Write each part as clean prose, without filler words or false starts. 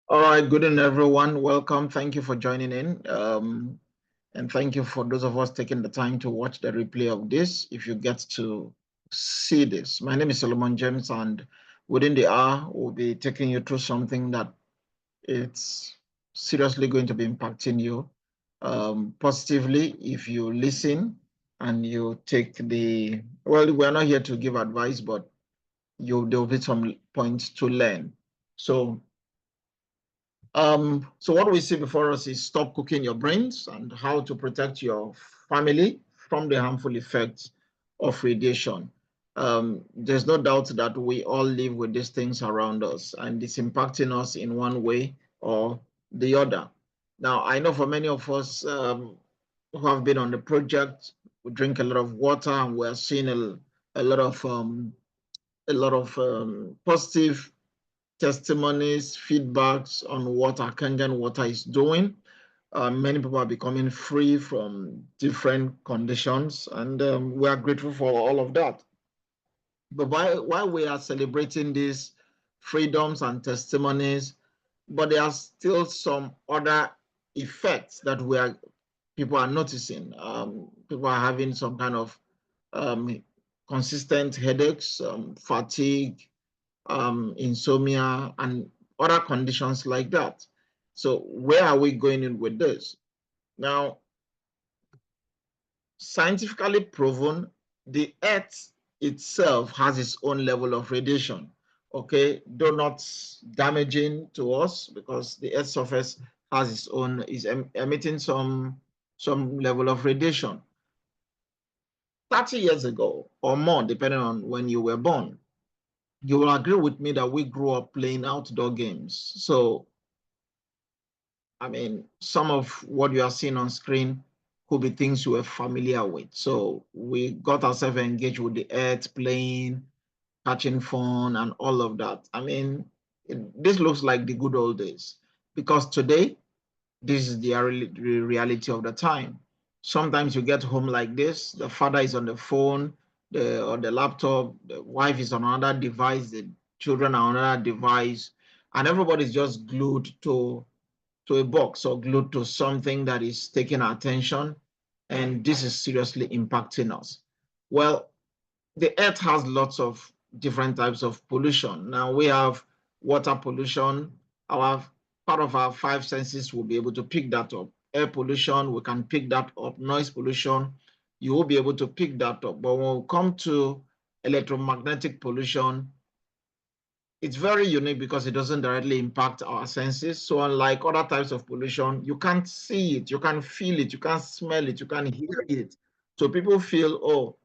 All right, good evening, everyone. Welcome. Thank you for joining in. And thank you for those of us taking the time to watch the replay of this. If you get to see this, my name is Solomon James, and within the hour, we'll be taking you through something that it's seriously going to be impacting you positively if you listen and you take well, we're not here to give advice, but there'll be some points to learn. So what we see before us is stop cooking your brains and how to protect your family from the harmful effects of radiation. There's no doubt that we all live with these things around us and it's impacting us in one way or the other. Now, I know for many of us who have been on the project, we drink a lot of water and we're seeing a lot of positive testimonies, feedbacks on what Arkangan water is doing. Many people are becoming free from different conditions, and we are grateful for all of that. But while we are celebrating these freedoms and testimonies, but there are still some other effects that people are noticing. People are having some kind of consistent headaches, fatigue, insomnia, and other conditions like that. So where are we going in with this? Now, scientifically proven, the Earth itself has its own level of radiation. Okay, though not damaging to us because the Earth's surface has its own, is emitting some level of radiation. 30 years ago or more, depending on when you were born, you will agree with me that we grew up playing outdoor games. So I mean, some of what you are seeing on screen could be things you were familiar with. So we got ourselves engaged with the earth, playing, catching fun, and all of that. I mean, this looks like the good old days because today, this is the reality of the time. Sometimes you get home like this, the father is on the phone, or the laptop, the wife is on another device, the children are on another device, and everybody's just glued to a box or glued to something that is taking our attention, and this is seriously impacting us. Well, the earth has lots of different types of pollution. Now we have water pollution. Our part of our five senses will be able to pick that up. Air pollution, we can pick that up. Noise pollution, you will be able to pick that up. But when we come to electromagnetic pollution, it's very unique because it doesn't directly impact our senses. So unlike other types of pollution, you can't see it, you can feel it, you can smell it, you can hear it. So people feel, oh,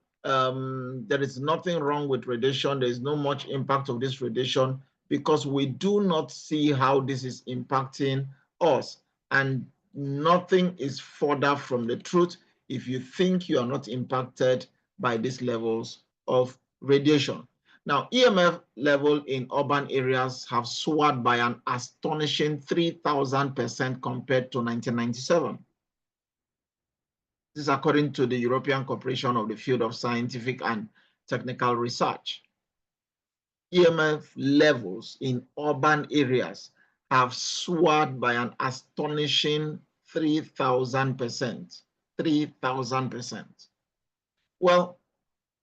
there is nothing wrong with radiation. There is no much impact of this radiation because we do not see how this is impacting us. And nothing is further from the truth if you think you are not impacted by these levels of radiation. Now, EMF level in urban areas have soared by an astonishing 3,000% compared to 1997. This is according to the European Corporation of the Field of Scientific and Technical Research. EMF levels in urban areas have soared by an astonishing 3,000%. 3,000%. Well,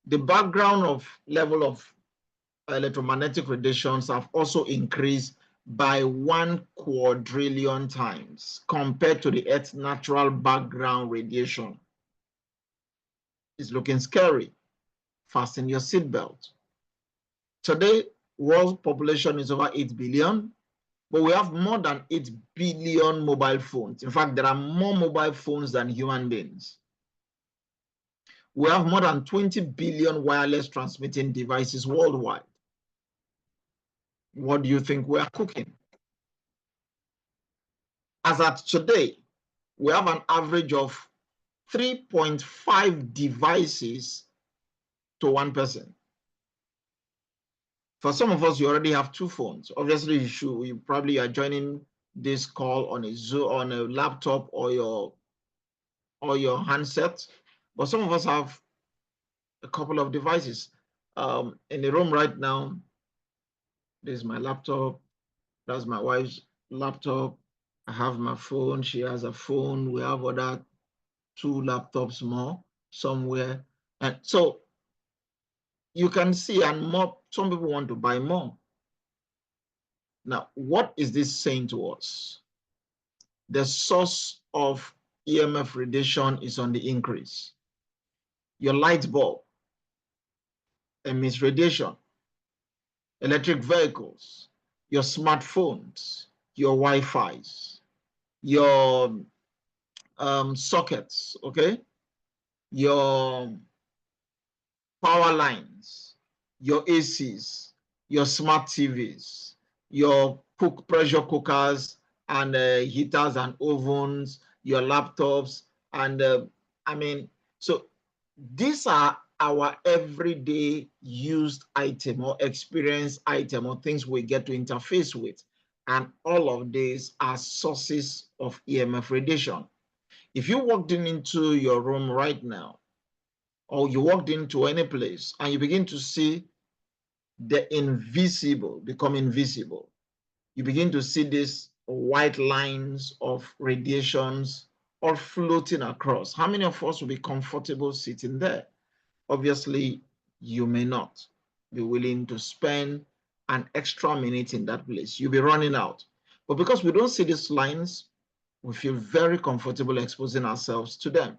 the background of level of electromagnetic radiations have also increased by 1 quadrillion times compared to the Earth's natural background radiation. It's looking scary. Fasten your seatbelt. Today, world population is over 8 billion, but we have more than 8 billion mobile phones. In fact, there are more mobile phones than human beings. We have more than 20 billion wireless transmitting devices worldwide. What do you think we are cooking? As at today, we have an average of 3.5 devices to one person. For some of us, you already have two phones. Obviously, you probably are joining this call on a Zoom, on a laptop or your handset. But some of us have a couple of devices. In the room right now, this is my laptop. That's my wife's laptop. I have my phone. She has a phone. We have other 2 laptops more somewhere. And so you can see, and more, some people want to buy more. Now, what is this saying to us? The source of EMF radiation is on the increase. Your light bulb emits radiation, electric vehicles, your smartphones, your Wi-Fi's, your sockets, okay, your power lines, your ACs, your smart TVs, your pressure cookers and heaters and ovens, your laptops, and I mean, so these are our everyday used item or experience item or things we get to interface with. And all of these are sources of EMF radiation. If you walked into your room right now, or you walked into any place and you begin to see the invisible become invisible, you begin to see these white lines of radiations all floating across. How many of us will be comfortable sitting there? Obviously, you may not be willing to spend an extra minute in that place. You'll be running out. But because we don't see these lines, we feel very comfortable exposing ourselves to them.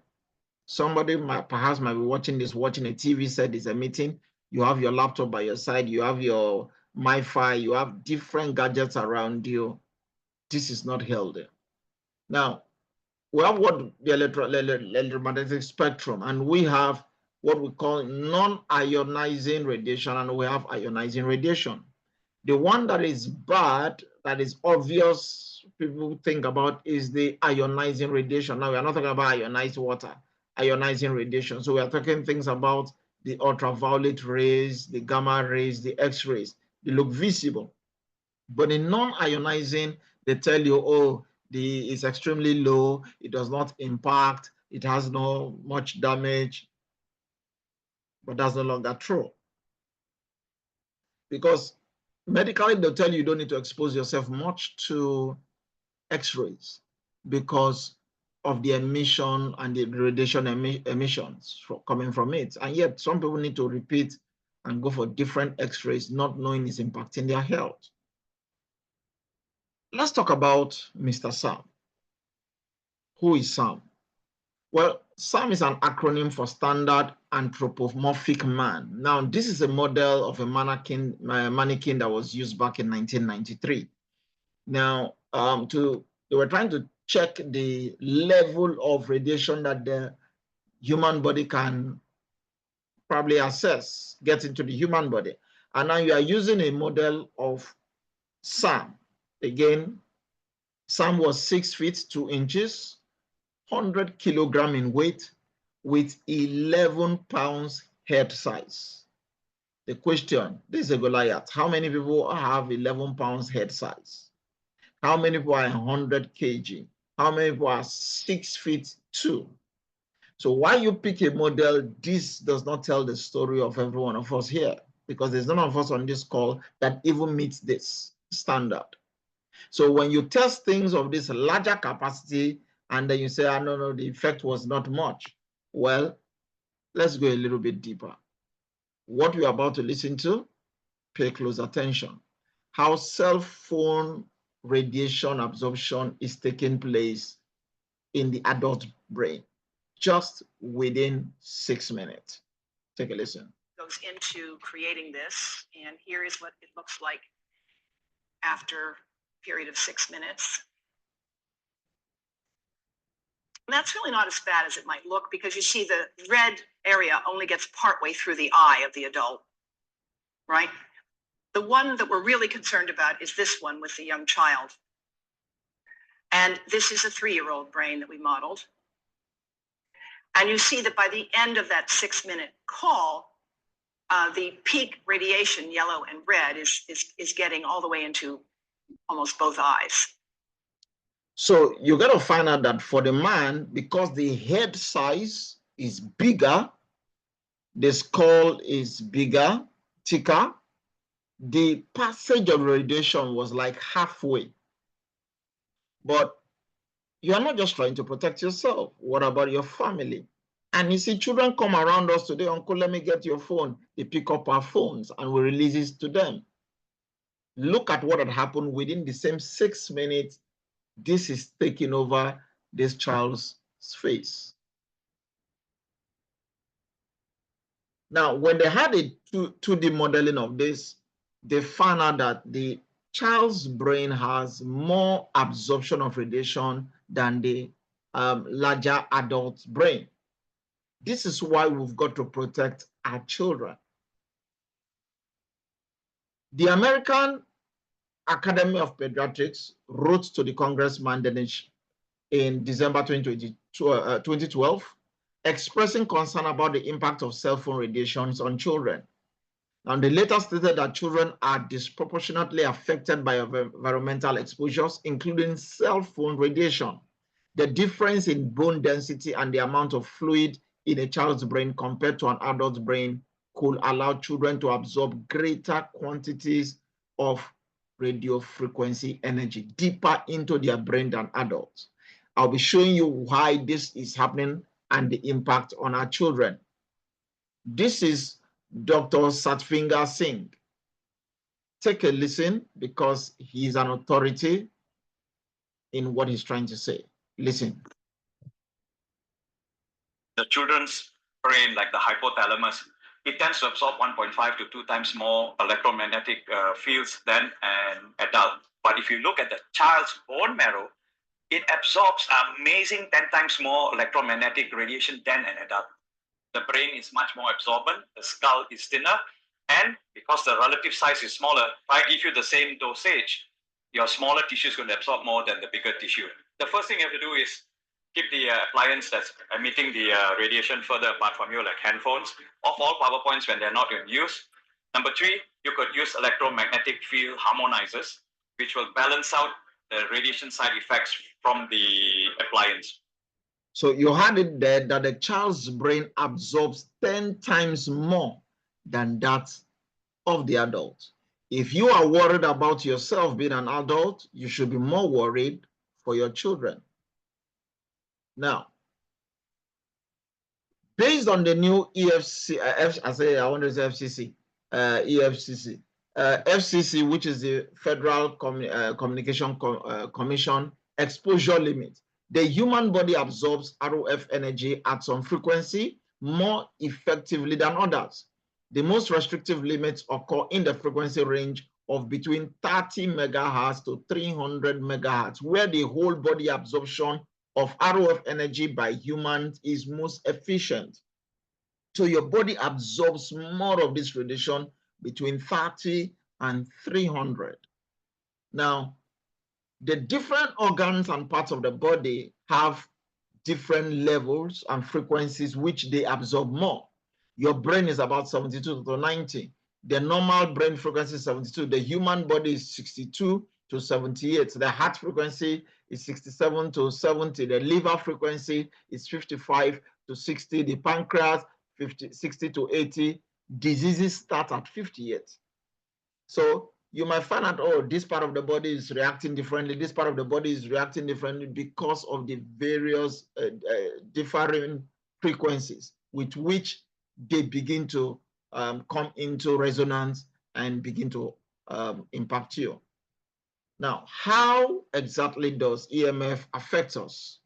Somebody perhaps might be watching this, watching a TV set, is a meeting. You have your laptop by your side, you have your Wi-Fi, you have different gadgets around you. This is not healthy. Now, we have what the electromagnetic spectrum, and we have what we call non-ionizing radiation, and we have ionizing radiation. The one that is bad, that is obvious, people think about, is the ionizing radiation. Now, we are not talking about ionized water, ionizing radiation. So we are talking things about the ultraviolet rays, the gamma rays, the X-rays. They look visible. But in non-ionizing, they tell you, oh, it's extremely low, it does not impact, it has no much damage. But that's no longer true. Because medically, they'll tell you don't need to expose yourself much to X-rays because of the emission and the radiation emissions coming from it. And yet some people need to repeat and go for different X-rays, not knowing it's impacting their health. Let's talk about Mr. Sam. Who is Sam? Well, SAM is an acronym for Standard Anthropomorphic Man. Now, this is a model of a mannequin that was used back in 1993. Now, they were trying to check the level of radiation that the human body can probably assess, get into the human body. And now you are using a model of Sam. Again, Sam was 6 feet 2 inches, 100 kilogram in weight, with 11 pounds head size. The question, this is a Goliath. How many people have 11 pounds head size? How many people are 100 kg? How many people are 6 feet 2? So why you pick a model, this does not tell the story of every one of us here, because there's none of us on this call that even meets this standard. So when you test things of this larger capacity and then you say, oh, no, the effect was not much. Well, let's go a little bit deeper. What we're about to listen to, pay close attention. How cell phone radiation absorption is taking place in the adult brain, just within 6 minutes. Take a listen. Goes into creating this, and here is what it looks like after a period of 6 minutes. And that's really not as bad as it might look, because you see the red area only gets partway through the eye of the adult, right? The one that we're really concerned about is this one with the young child. And this is a 3-year-old brain that we modeled. And you see that by the end of that 6-minute call, the peak radiation, yellow and red, is getting all the way into almost both eyes. So you got to find out that for the man, because the head size is bigger, the skull is bigger, thicker, the passage of radiation was like halfway But you are not just trying to protect yourself. What about your family? And you see, children come around us today, Uncle, let me get your phone. They pick up our phones and we release it to them. Look at what had happened within the same 6 minutes. This is taking over this child's face. Now, when they had a 2D modeling of this, they found out that the child's brain has more absorption of radiation than the larger adult brain. This is why we've got to protect our children. The American Academy of Pediatrics wrote to the Congressman in December 2012, expressing concern about the impact of cell phone radiations on children. And they later stated that children are disproportionately affected by environmental exposures, including cell phone radiation. The difference in bone density and the amount of fluid in a child's brain compared to an adult's brain could allow children to absorb greater quantities of radio frequency energy deeper into their brain than adults. I'll be showing you why this is happening and the impact on our children. This is Dr. Satvinder Singh. Take a listen because he's an authority in what he's trying to say. Listen. The children's brain, like the hypothalamus, it tends to absorb 1.5 to 2 times more electromagnetic fields than an adult. But if you look at the child's bone marrow, it absorbs an amazing 10 times more electromagnetic radiation than an adult. The brain is much more absorbent, the skull is thinner, and because the relative size is smaller, if I give you the same dosage, your smaller tissue is going to absorb more than the bigger tissue. The first thing you have to do is keep the appliance that's emitting the radiation further apart from you, like handphones, off all power points when they're not in use. Number 3, you could use electromagnetic field harmonizers, which will balance out the radiation side effects from the appliance. So you had it there that the child's brain absorbs 10 times more than that of the adult. If you are worried about yourself being an adult, you should be more worried for your children. Now, based on the new FCC, which is the Federal Communication Commission exposure limit, the human body absorbs ROF energy at some frequency more effectively than others. The most restrictive limits occur in the frequency range of between 30 megahertz to 300 megahertz, where the whole body absorption of ROF energy by humans is most efficient. So your body absorbs more of this radiation between 30 and 300. Now, the different organs and parts of the body have different levels and frequencies which they absorb more. Your brain is about 72 to 90. The normal brain frequency is 72. The human body is 62 to 78. The heart frequency is 67 to 70. The liver frequency is 55 to 60. The pancreas, 60 to 80. Diseases start at 58. So you might find out, oh, this part of the body is reacting differently. This part of the body is reacting differently because of the various differing frequencies with which they begin to come into resonance and begin to impact you. Now, how exactly does EMF affect us?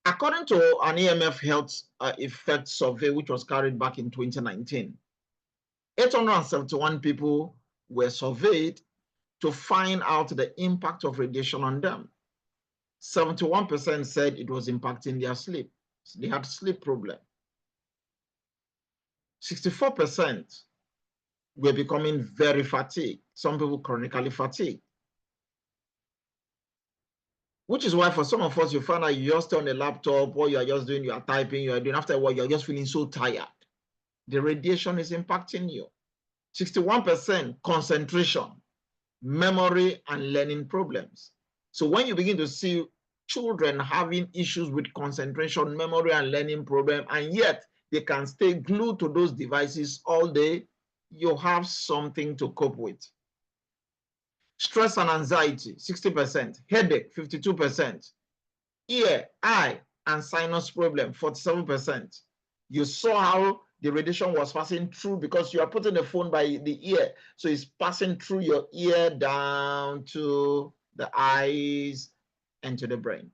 According to an EMF health effect survey, which was carried back in 2019, 871 people were surveyed to find out the impact of radiation on them. 71% said it was impacting their sleep. So they had sleep problem. 64% were becoming very fatigued. Some people chronically fatigued. Which is why for some of us, you find out you just stay on the laptop, or you are just doing, you are typing, you are doing, after a while, you're just feeling so tired. The radiation is impacting you. 61% concentration, memory, and learning problems. So when you begin to see children having issues with concentration, memory, and learning problem, and yet they can stay glued to those devices all day, you have something to cope with. Stress and anxiety, 60%. Headache, 52%. Ear, eye, and sinus problem, 47%. You saw how the radiation was passing through because you are putting the phone by the ear. So it's passing through your ear down to the eyes and to the brain.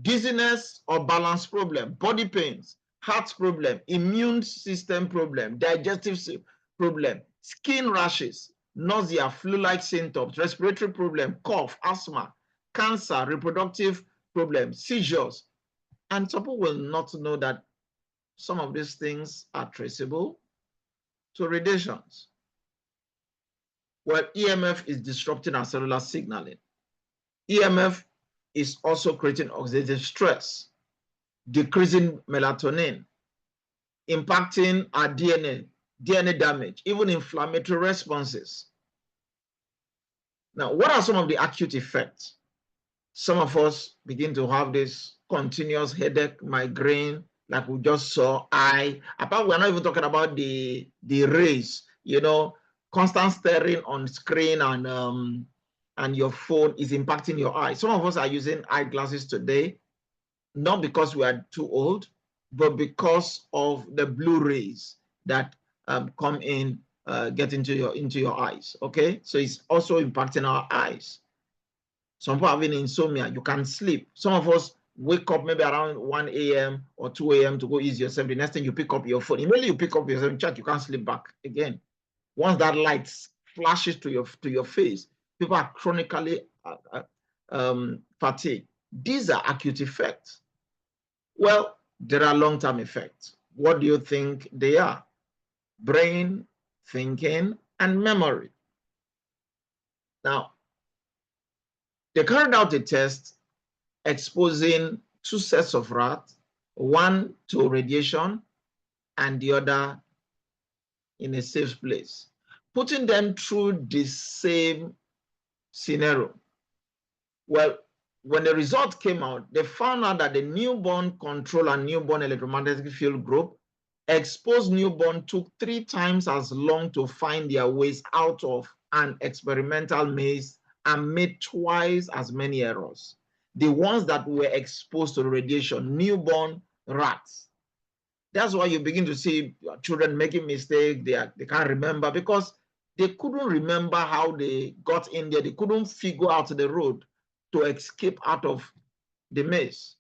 Dizziness or balance problem, body pains, heart problem, immune system problem, digestive problem, skin rashes, nausea, flu-like symptoms, respiratory problem, cough, asthma, cancer, reproductive problems, seizures. And some people will not know that some of these things are traceable to radiations. Well, EMF is disrupting our cellular signaling. EMF is also creating oxidative stress, decreasing melatonin, impacting our DNA damage, even inflammatory responses. Now, what are some of the acute effects? Some of us begin to have this continuous headache, migraine, like we just saw, eye. Apart, we're not even talking about the rays, you know, constant staring on screen and your phone is impacting your eyes. Some of us are using eyeglasses today, not because we are too old, but because of the blue rays that come in, get into your eyes. Okay, so it's also impacting our eyes. Some people having insomnia, you can't sleep. Some of us wake up maybe around 1 a.m. or 2 a.m. to go ease yourself. The next thing you pick up your phone, immediately you pick up yourself, check, you can't sleep back again. Once that light flashes to your face, people are chronically fatigued. These are acute effects. Well, there are long-term effects. What do you think they are? Brain, thinking, and memory. Now, they carried out a test exposing two sets of rats, one to radiation and the other in a safe place, putting them through the same scenario. Well, when the result came out, they found out that the newborn control and newborn electromagnetic field group exposed newborn took 3 times as long to find their ways out of an experimental maze and made twice as many errors. The ones that were exposed to radiation, newborn rats. That's why you begin to see children making mistakes. They can't remember because they couldn't remember how they got in there. They couldn't figure out the road to escape out of the maze.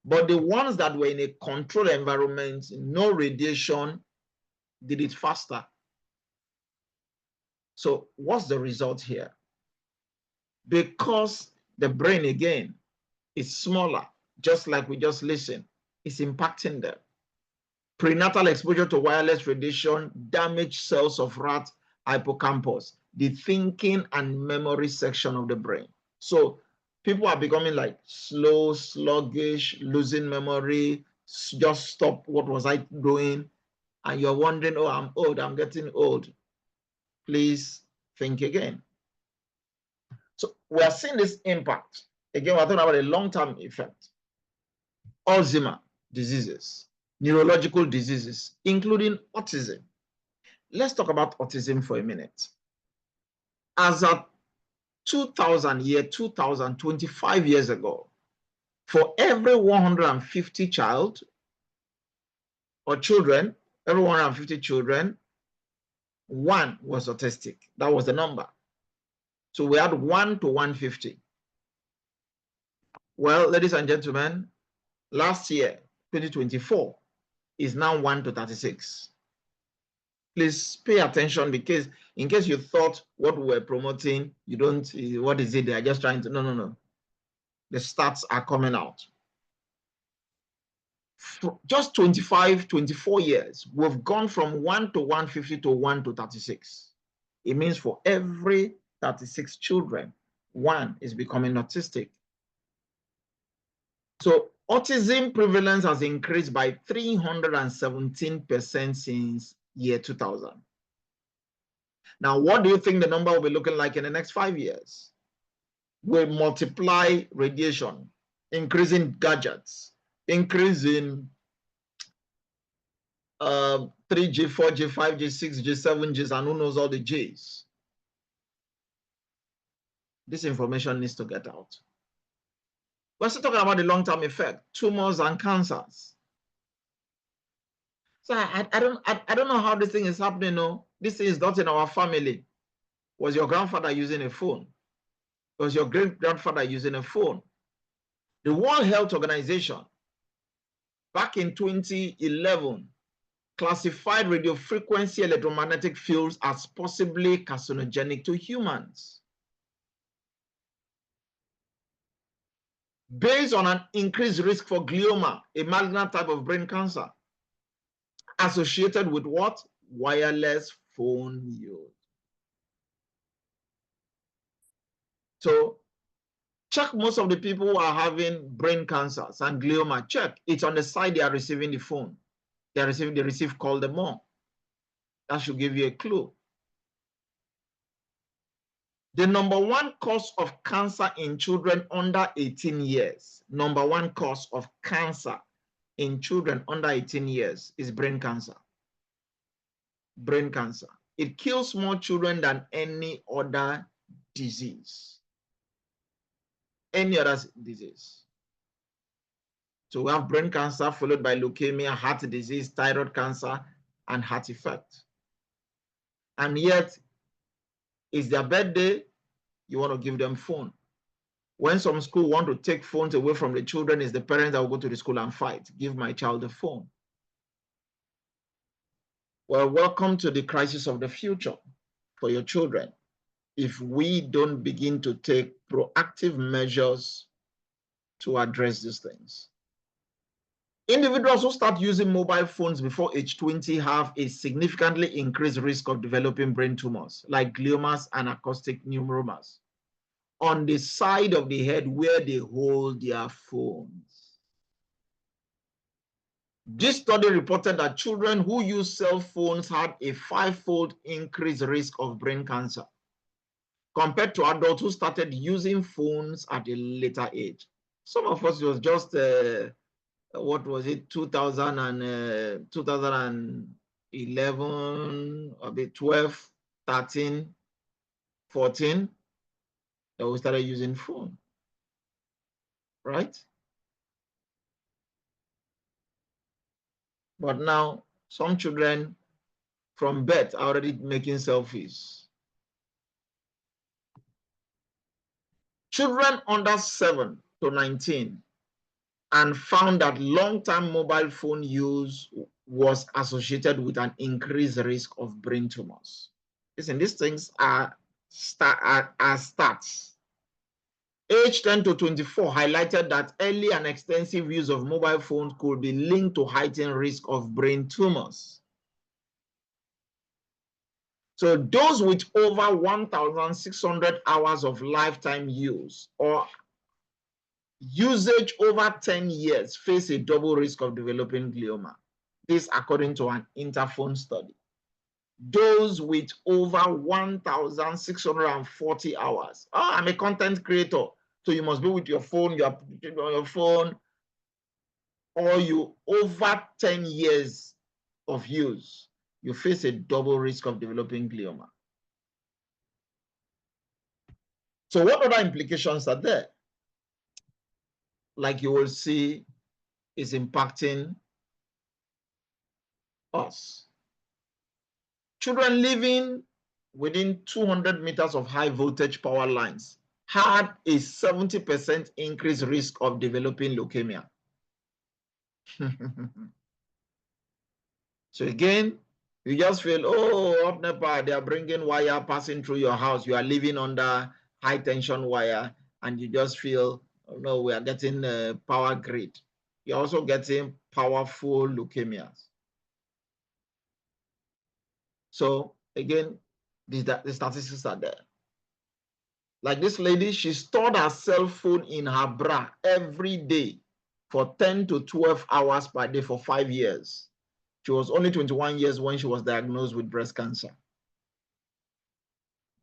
But the ones that were in a controlled environment, no radiation, did it faster. So what's the result here? Because the brain, again, is smaller, just like we just listened, it's impacting them. Prenatal exposure to wireless radiation damaged cells of rat hippocampus, the thinking and memory section of the brain. So people are becoming like slow, sluggish, losing memory, just stop, what was I doing? And you're wondering, oh, I'm old, I'm getting old. Please think again. So we are seeing this impact. Again, we're talking about a long-term effect. Alzheimer's diseases, neurological diseases, including autism. Let's talk about autism for a minute. As of 2000, 25 years ago, for every 150 child or children, every 150 children, 1 was autistic. That was the number. So we had 1 to 150. Well, ladies and gentlemen, last year, 2024, is now 1 to 36. Please pay attention, because in case you thought what we were promoting, you don't, what is it? They are just trying to, no. The stats are coming out. For just 25, 24 years, we've gone from 1 to 150 to 1 to 36. It means for every 36 children, 1 is becoming autistic. So autism prevalence has increased by 317% since year 2000. Now, what do you think the number will be looking like in the next 5 years? We'll multiply radiation, increasing gadgets, increasing 3G, 4G, 5G, 6G, 7Gs, and who knows all the Gs. This information needs to get out. We're still talking about the long-term effect, tumors and cancers. So I don't know how this thing is happening. No, this thing is not in our family. Was your grandfather using a phone? Was your great-grandfather using a phone? The World Health Organization, back in 2011, classified radiofrequency electromagnetic fields as possibly carcinogenic to humans, based on an increased risk for glioma, a malignant type of brain cancer, associated with what? Wireless phone use. So check most of the people who are having brain cancers and glioma. Check, it's on the side they are receiving the phone. They receive call them more. That should give you a clue. The number one cause of cancer in children under 18 years, number one cause of cancer in children under 18 years is brain cancer. Brain cancer. It kills more children than any other disease. Any other disease. So we have brain cancer followed by leukemia, heart disease, thyroid cancer, and heart effect. And yet, it's their birthday, you want to give them phone. When some school want to take phones away from the children, it's the parents that will go to the school and fight. Give my child a phone. Well, welcome to the crisis of the future for your children. If we don't begin to take proactive measures to address these things. Individuals who start using mobile phones before age 20 have a significantly increased risk of developing brain tumors like gliomas and acoustic neuromas on the side of the head where they hold their phones. This study reported that children who use cell phones had a 5-fold increased risk of brain cancer compared to adults who started using phones at a later age. Some of us, it was just what was it, 2011, a bit 12, 13, 14, that we started using phone, right? But now some children from birth are already making selfies. Children under 7 to 19 and found that long-term mobile phone use was associated with an increased risk of brain tumors. Listen, these things are stats. Age 10 to 24 highlighted that early and extensive use of mobile phones could be linked to heightened risk of brain tumors. So those with over 1,600 hours of lifetime use or usage over 10 years face a double risk of developing glioma. This according to an Interphone study. Those with over 1,640 hours. Oh, I'm a content creator. So you must be with your phone, you are on your phone, or you over 10 years of use, you face a double risk of developing glioma. So what other implications are there? Like you will see is impacting us. Children living within 200 meters of high voltage power lines had a 70% increased risk of developing leukemia. So again, you just feel, oh, up NEPA, they are bringing wire passing through your house. You are living under high tension wire, and you just feel, oh no, we are getting a power grid. You're also getting powerful leukemias. So again, the statistics are there. Like this lady, she stored her cell phone in her bra every day for 10 to 12 hours per day for 5 years. She was only 21 years when she was diagnosed with breast cancer.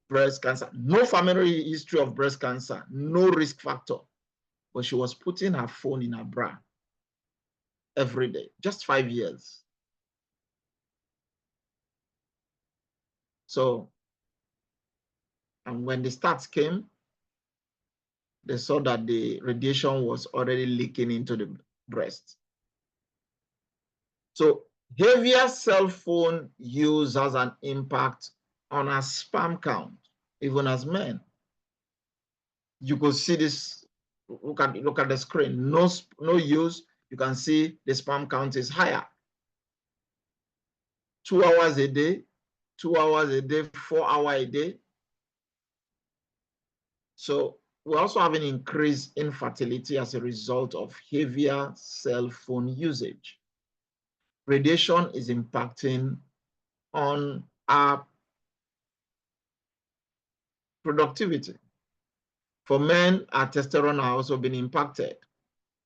Breast cancer, no family history of breast cancer, no risk factor, but she was putting her phone in her bra every day, just 5 years. So, and when the stats came, they saw that the radiation was already leaking into the breast. So heavier cell phone use has an impact on our sperm count, even as men. You could see this, look at the screen, no use, you can see the sperm count is higher. 2 hours a day, 2 hours a day, 4 hours a day. So we also have an increase in fertility as a result of heavier cell phone usage. Radiation is impacting on our productivity. For men, our testosterone are also being impacted.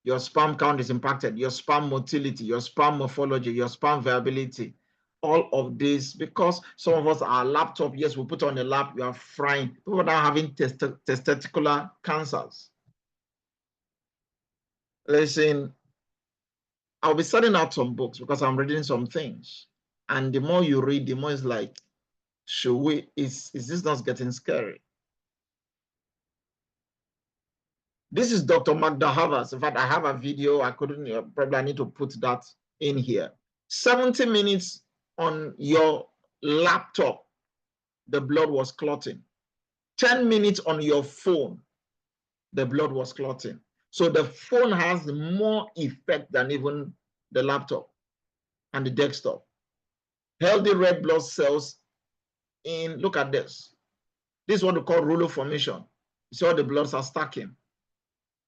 Your sperm count is impacted, your sperm motility, your sperm morphology, your sperm viability. All of this, because some of us, our laptop, yes, we put on the lap, you are frying. People are having testicular cancers. Listen, I'll be sending out some books because I'm reading some things. And the more you read, the more it's like, is this not getting scary? This is Dr. Magda Havas. In fact, I have a video. I couldn't, probably I need to put that in here. 70 minutes on your laptop, the blood was clotting. 10 minutes on your phone, the blood was clotting. So the phone has more effect than even the laptop and the desktop. Healthy red blood cells look at this. This is what we call rouleau formation. You see how the bloods are stacking.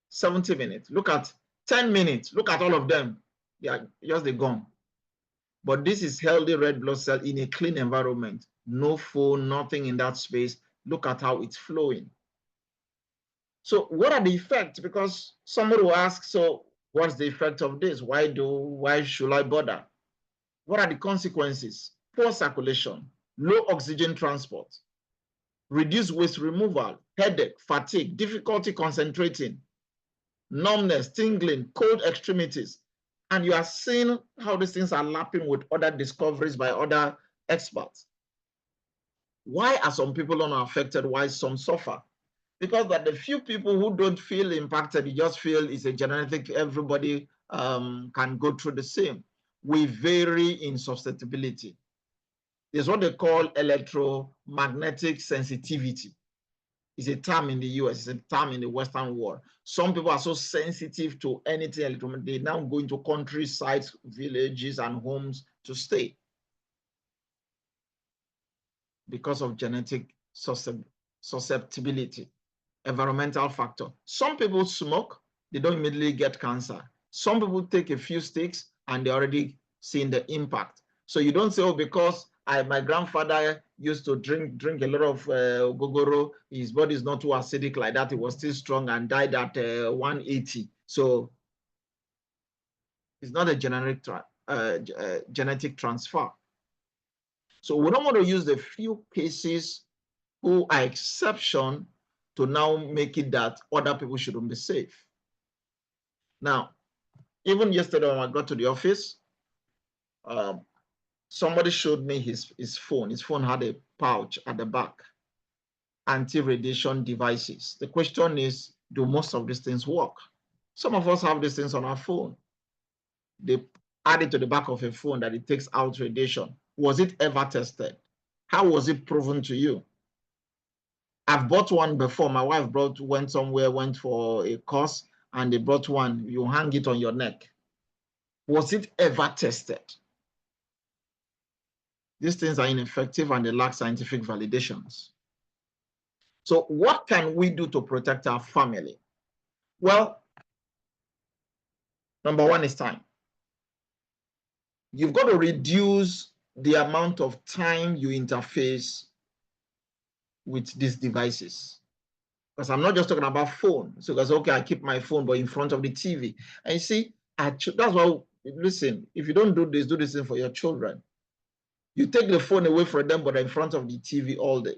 70 minutes. Look at 10 minutes. Look at all of them. Yeah, just they're gone. But this is healthy red blood cell in a clean environment. No phone, nothing in that space. Look at how it's flowing. So what are the effects? Because somebody will ask, so what's the effect of this? Why should I bother? What are the consequences? Poor circulation, low oxygen transport, reduced waste removal, headache, fatigue, difficulty concentrating, numbness, tingling, cold extremities. And you are seeing how these things are lapping with other discoveries by other experts. Why are some people unaffected? Why some suffer? Because that the few people who don't feel impacted, you just feel it's a genetic, everybody can go through the same. We vary in susceptibility. It's what they call electromagnetic sensitivity. It's a term in the US, it's a term in the Western world. Some people are so sensitive to anything electromagnetic, they now go into countrysides, villages, and homes to stay because of genetic susceptibility. Environmental factor. Some people smoke, they don't immediately get cancer. Some people take a few sticks and they're already seeing the impact. So you don't say, oh, because my grandfather used to drink a lot of gogoro, his body is not too acidic like that, he was still strong and died at 180. So it's not a genetic transfer. So we don't want to use the few cases who are exception to now make it that other people shouldn't be safe. Now, even yesterday when I got to the office, somebody showed me his phone. His phone had a pouch at the back, anti-radiation devices. The question is, do most of these things work? Some of us have these things on our phone. They add it to the back of a phone that it takes out radiation. Was it ever tested? How was it proven to you? I've bought one before. My wife went somewhere, went for a course, and they brought one. You hang it on your neck. Was it ever tested? These things are ineffective and they lack scientific validations. So what can we do to protect our family? Well, number one is time. You've got to reduce the amount of time you interface with these devices. Because I'm not just talking about phone. So because, okay, I keep my phone, but in front of the TV. And you see, that's why, listen, if you don't do this thing for your children. You take the phone away from them, but in front of the TV all day.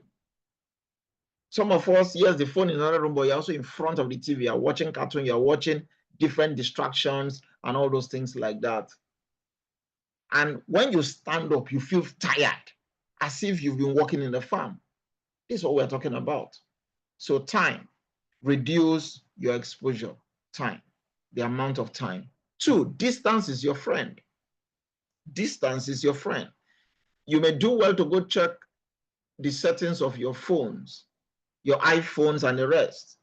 Some of us, yes, the phone in another room, but you're also in front of the TV. You're watching cartoon, you're watching different distractions and all those things like that. And when you stand up, you feel tired, as if you've been working in the farm. This is what we're talking about. So time. reduce your exposure time, the amount of time. 2, distance is your friend. Distance is your friend. You may do well to go check the settings of your phones, your iPhones and the rest.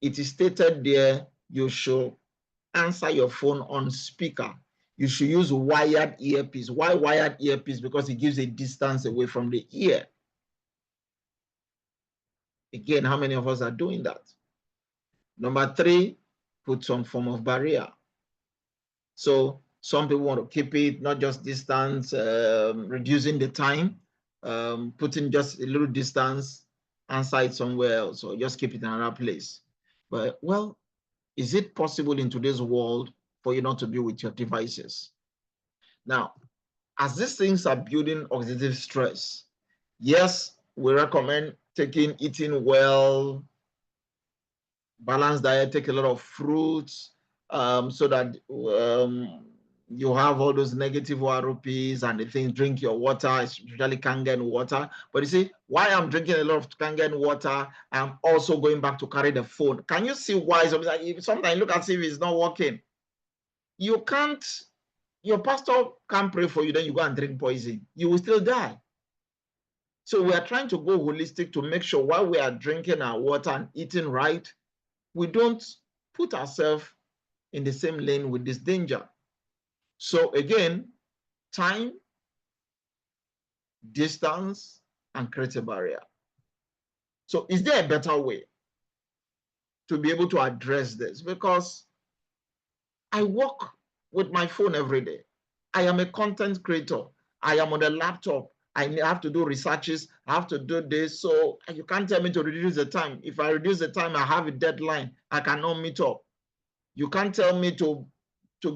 It is stated there you should answer your phone on speaker. You should use wired earpiece. Why wired earpiece? Because it gives a distance away from the ear. Again, how many of us are doing that? Number 3, put some form of barrier. So some people want to keep it, not just distance, reducing the time, putting just a little distance, answer it somewhere else, or just keep it in another place. But, well, is it possible in today's world for you not to be with your devices? Now, as these things are building oxidative stress, yes, we recommend eating well, balanced diet, take a lot of fruits, so that you have all those negative ORPs and the things. Drink your water, especially Kangen water. But you see, why I'm drinking a lot of Kangen water, I'm also going back to carry the phone. Can you see why? Sometimes look as if it's not working. You can't, your pastor can't pray for you, then you go and drink poison. You will still die. So we are trying to go holistic to make sure while we are drinking our water and eating right, we don't put ourselves in the same lane with this danger. So again, time, distance, and create a barrier. So is there a better way to be able to address this? Because I work with my phone every day. I am a content creator. I am on the laptop. I have to do researches. I have to do this. So you can't tell me to reduce the time. If I reduce the time, I have a deadline. I cannot meet up. You can't tell me to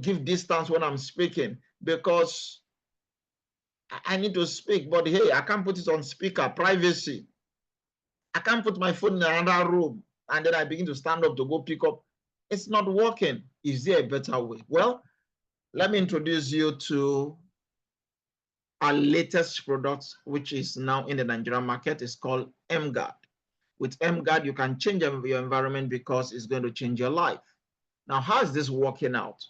give distance when I'm speaking, because I need to speak. But hey, I can't put it on speaker, privacy. I can't put my phone in another room and then I begin to stand up to go pick up. It's not working. Is there a better way? Well, let me introduce you to our latest product, which is now in the Nigerian market. It's called Emguarde. With Emguarde, you can change your environment because it's going to change your life. Now, how is this working out?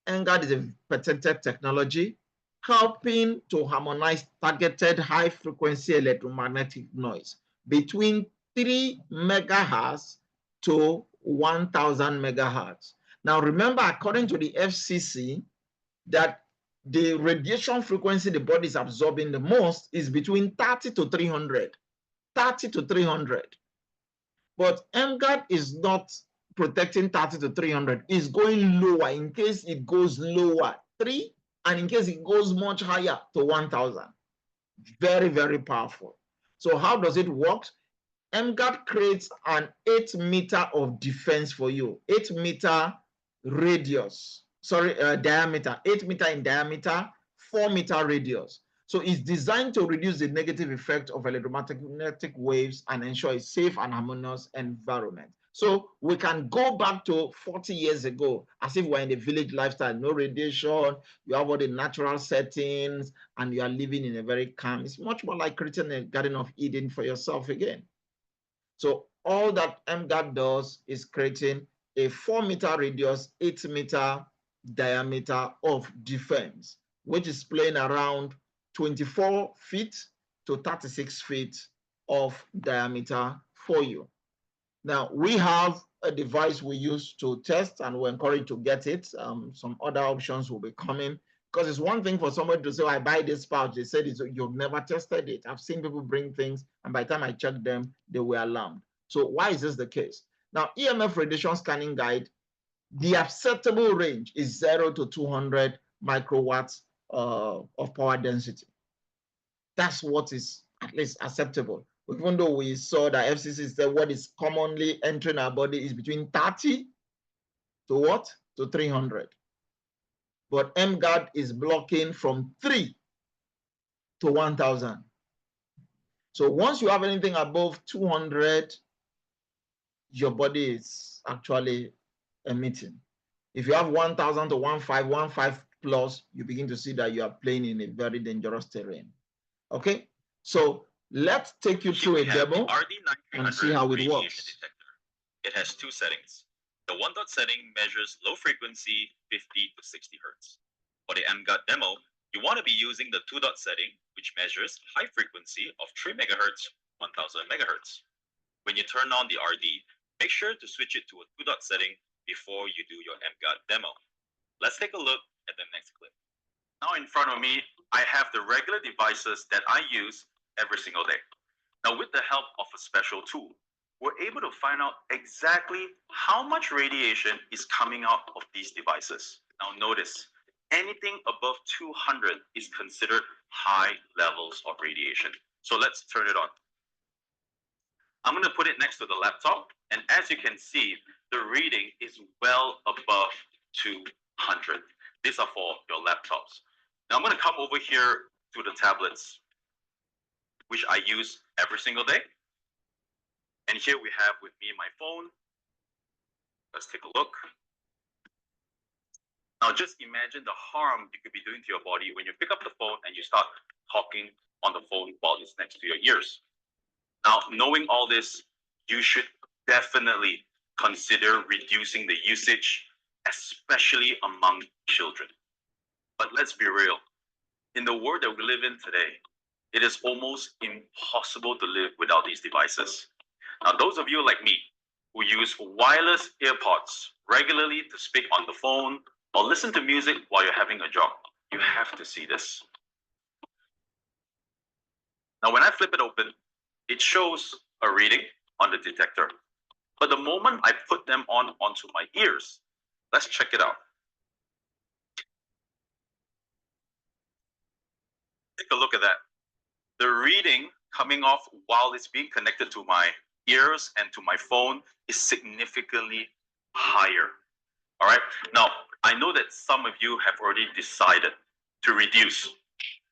Emguarde is a patented technology helping to harmonize targeted high-frequency electromagnetic noise between 3 megahertz to 1,000 megahertz. Now, remember, according to the FCC, that the radiation frequency the body is absorbing the most is between 30 to 300. 30 to 300. But Emguarde is not protecting 30 to 300. It's going lower in case it goes lower, 3, and in case it goes much higher to 1,000. Very, very powerful. So how does it work? Emguarde creates an 8 meter of defense for you, 8 meter radius, diameter, 8 meter in diameter, 4 meter radius. So it's designed to reduce the negative effect of electromagnetic waves and ensure a safe and harmonious environment. So we can go back to 40 years ago, as if we're in the village lifestyle, no radiation, you have all the natural settings, and you are living in a very calm. It's much more like creating a Garden of Eden for yourself again. So all that Emguarde does is creating a 4 meter radius, 8 meter diameter of defense, which is playing around 24 feet to 36 feet of diameter for you. Now, we have a device we use to test, and we encourage to get it. Some other options will be coming, because it's one thing for somebody to say, oh, I buy this pouch. They said you've never tested it. I've seen people bring things, and by the time I checked them, they were alarmed. So why is this the case? Now, EMF radiation scanning guide, the acceptable range is 0 to 200 microwatts of power density. That's what is at least acceptable. Even though we saw that FCC said what is commonly entering our body is between 30 to what? To 300. But Emguarde is blocking from 3 to 1,000. So once you have anything above 200, your body is actually emitting. If you have 1,000 to 1,500 plus, you begin to see that you are playing in a very dangerous terrain. Okay, so let's take you through a demo and see how it works. It has two settings. The 1 dot setting measures low frequency 50 to 60 Hertz. For the Emguarde demo, you want to be using the 2 dot setting, which measures high frequency of 3 megahertz, 1000 megahertz. When you turn on the RD, make sure to switch it to a 2 dot setting before you do your Emguarde demo. Let's take a look at the next clip. Now in front of me, I have the regular devices that I use every single day. Now with the help of a special tool, we're able to find out exactly how much radiation is coming out of these devices. Now notice, anything above 200 is considered high levels of radiation. So let's turn it on. I'm going to put it next to the laptop, and as you can see, the reading is well above 200. These are for your laptops. Now I'm going to come over here to the tablets, which I use every single day. And here we have with me my phone. Let's take a look. Now just imagine the harm you could be doing to your body when you pick up the phone and you start talking on the phone while it's next to your ears. Now, knowing all this, you should definitely consider reducing the usage, especially among children. But let's be real. In the world that we live in today, it is almost impossible to live without these devices. Now, those of you like me who use wireless earpods regularly to speak on the phone or listen to music while you're having a jog, you have to see this. Now, when I flip it open, it shows a reading on the detector. But the moment I put them onto my ears, let's check it out. Take a look at that. The reading coming off while it's being connected to my ears and to my phone is significantly higher. All right. Now, I know that some of you have already decided to reduce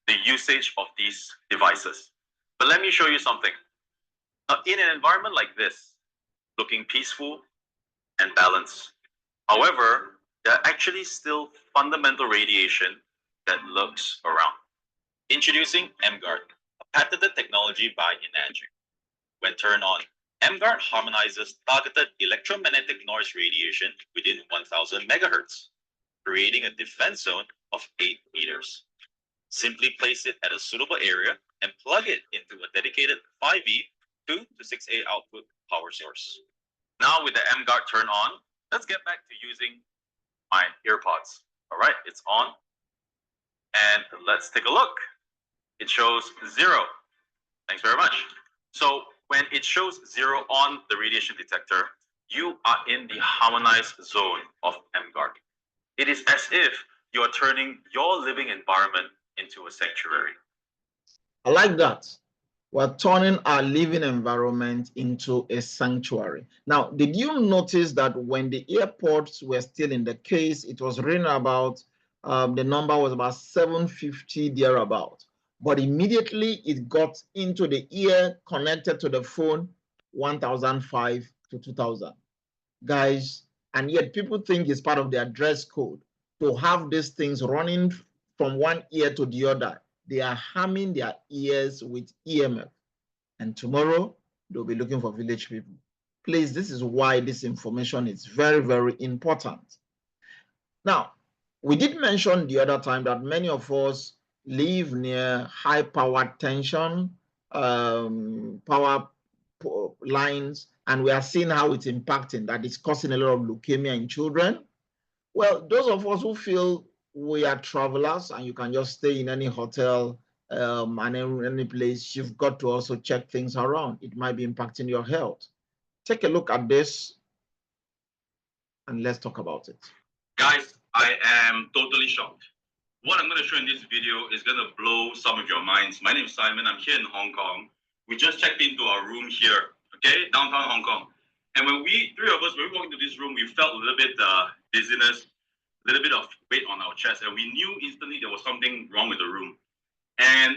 the usage of these devices. But let me show you something. Now, in an environment like this, looking peaceful and balanced, however, there are actually still fundamental radiation that lurks around. Introducing Emguarde, a patented technology by Engineering. When turned on, Emguarde harmonizes targeted electromagnetic noise radiation within 1000 megahertz, creating a defense zone of 8 meters. Simply place it at a suitable area and plug it into a dedicated 5V 2 to 6A output power source. Now with the Emguarde turned on, let's get back to using my earpods. All right, it's on. And let's take a look. It shows 0. Thanks very much. So when it shows 0 on the radiation detector, you are in the harmonized zone of Emguarde. It is as if you are turning your living environment into a sanctuary. I like that. We're turning our living environment into a sanctuary. Now, did you notice that when the earpods were still in the case, it was written about, the number was about 750 thereabout. But immediately it got into the ear connected to the phone, 1005 to 2000. Guys, and yet people think it's part of their dress code to have these things running from one ear to the other. They are harming their ears with EMF. And tomorrow, they'll be looking for village people. Please, this is why this information is very, very important. Now, we did mention the other time that many of us live near high power tension, power lines, and we are seeing how it's impacting, that it's causing a lot of leukemia in children. Well, those of us who feel we are travelers and you can just stay in any hotel and any place, you've got to also check things around. It might be impacting your health. Take a look at this and let's talk about it. Guys, I am totally shocked. What I'm going to show in this video is going to blow some of your minds. My name is Simon. I'm here in Hong Kong. We just checked into our room here, okay, downtown Hong Kong. And when three of us, when we walked into this room, we felt a little bit dizziness, a little bit of weight on our chest, and we knew instantly there was something wrong with the room. And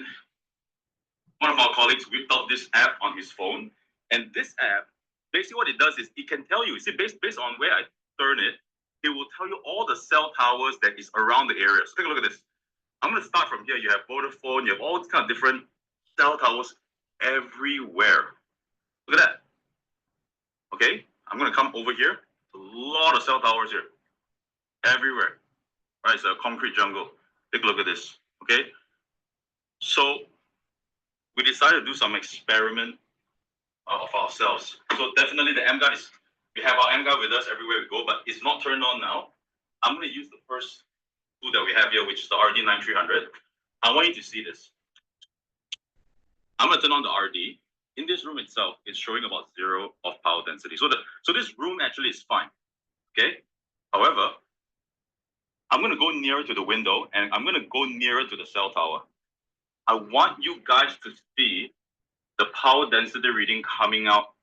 one of our colleagues whipped out this app on his phone, and this app, basically what it does is it can tell you, see, based on where I turn it, it will tell you all the cell towers that is around the area. So take a look at this. I'm going to start from here. You have Vodafone, you have all these kind of different cell towers everywhere. Look at that. Okay, I'm going to come over here. A lot of cell towers here, everywhere. Right, it's a concrete jungle. Take a look at this. Okay, so we decided to do some experiment of ourselves. So definitely the Emguarde is. We have our Emguarde with us everywhere we go, but it's not turned on now. I'm going to use the first tool that we have here, which is the RD9300. I want you to see this. I'm going to turn on the RD. In this room itself, it's showing about 0 of power density. So this room actually is fine. Okay. However, I'm going to go nearer to the window and I'm going to go nearer to the cell tower. I want you guys to see the power density reading coming out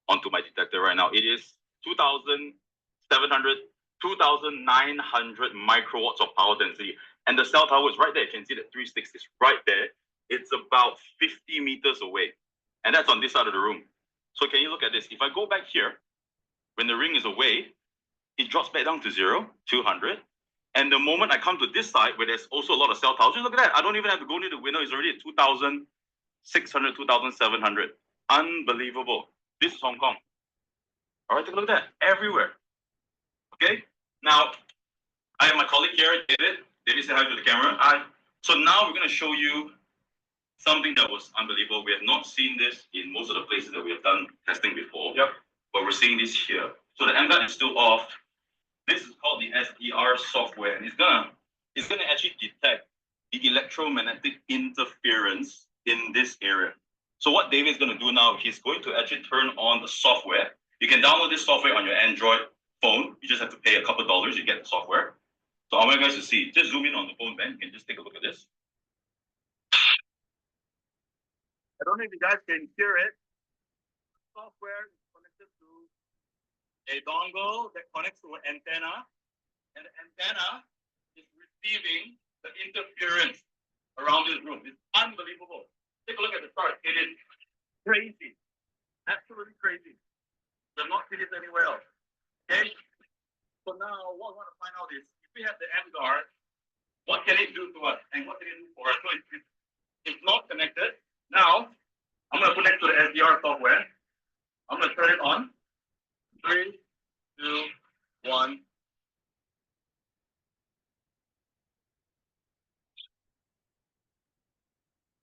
onto my detector right now. It is 2,700, 2,900 microwatts of power density. And the cell tower is right there. You can see the 3 sticks is right there. It's about 50 meters away. And that's on this side of the room. So can you look at this? If I go back here, when the ring is away, it drops back down to 0, 200. And the moment I come to this side, where there's also a lot of cell towers, just look at that. I don't even have to go near the window. It's already at 2,600, 2,700. Unbelievable. This is Hong Kong. All right, take a look at that. Everywhere. Okay? Now, I have my colleague here, David. David, say hi to the camera. Hi. So now we're going to show you something that was unbelievable. We have not seen this in most of the places that we have done testing before. Yep. But we're seeing this here. So the Emguarde is still off. This is called the SDR software, and it's gonna actually detect the electromagnetic interference in this area. So what David is gonna do now, he's going to actually turn on the software. You can download this software on your Android phone. You just have to pay a couple of dollars, you get the software. So I want you guys to see. Just zoom in on the phone, Ben. You can just take a look at this. I don't know if you guys can hear it. Software is connected to a dongle that connects to an antenna, and the antenna is receiving the interference around this room. It's unbelievable. Take a look at the chart. It is crazy, absolutely crazy. We've not seen this anywhere else. Okay. So now, what we want to find out is if we have the Emguarde, what can it do to us, and what can it do for us? So it's not connected. Now, I'm going to connect to the SDR software. I'm going to turn it on. 3, 2, 1.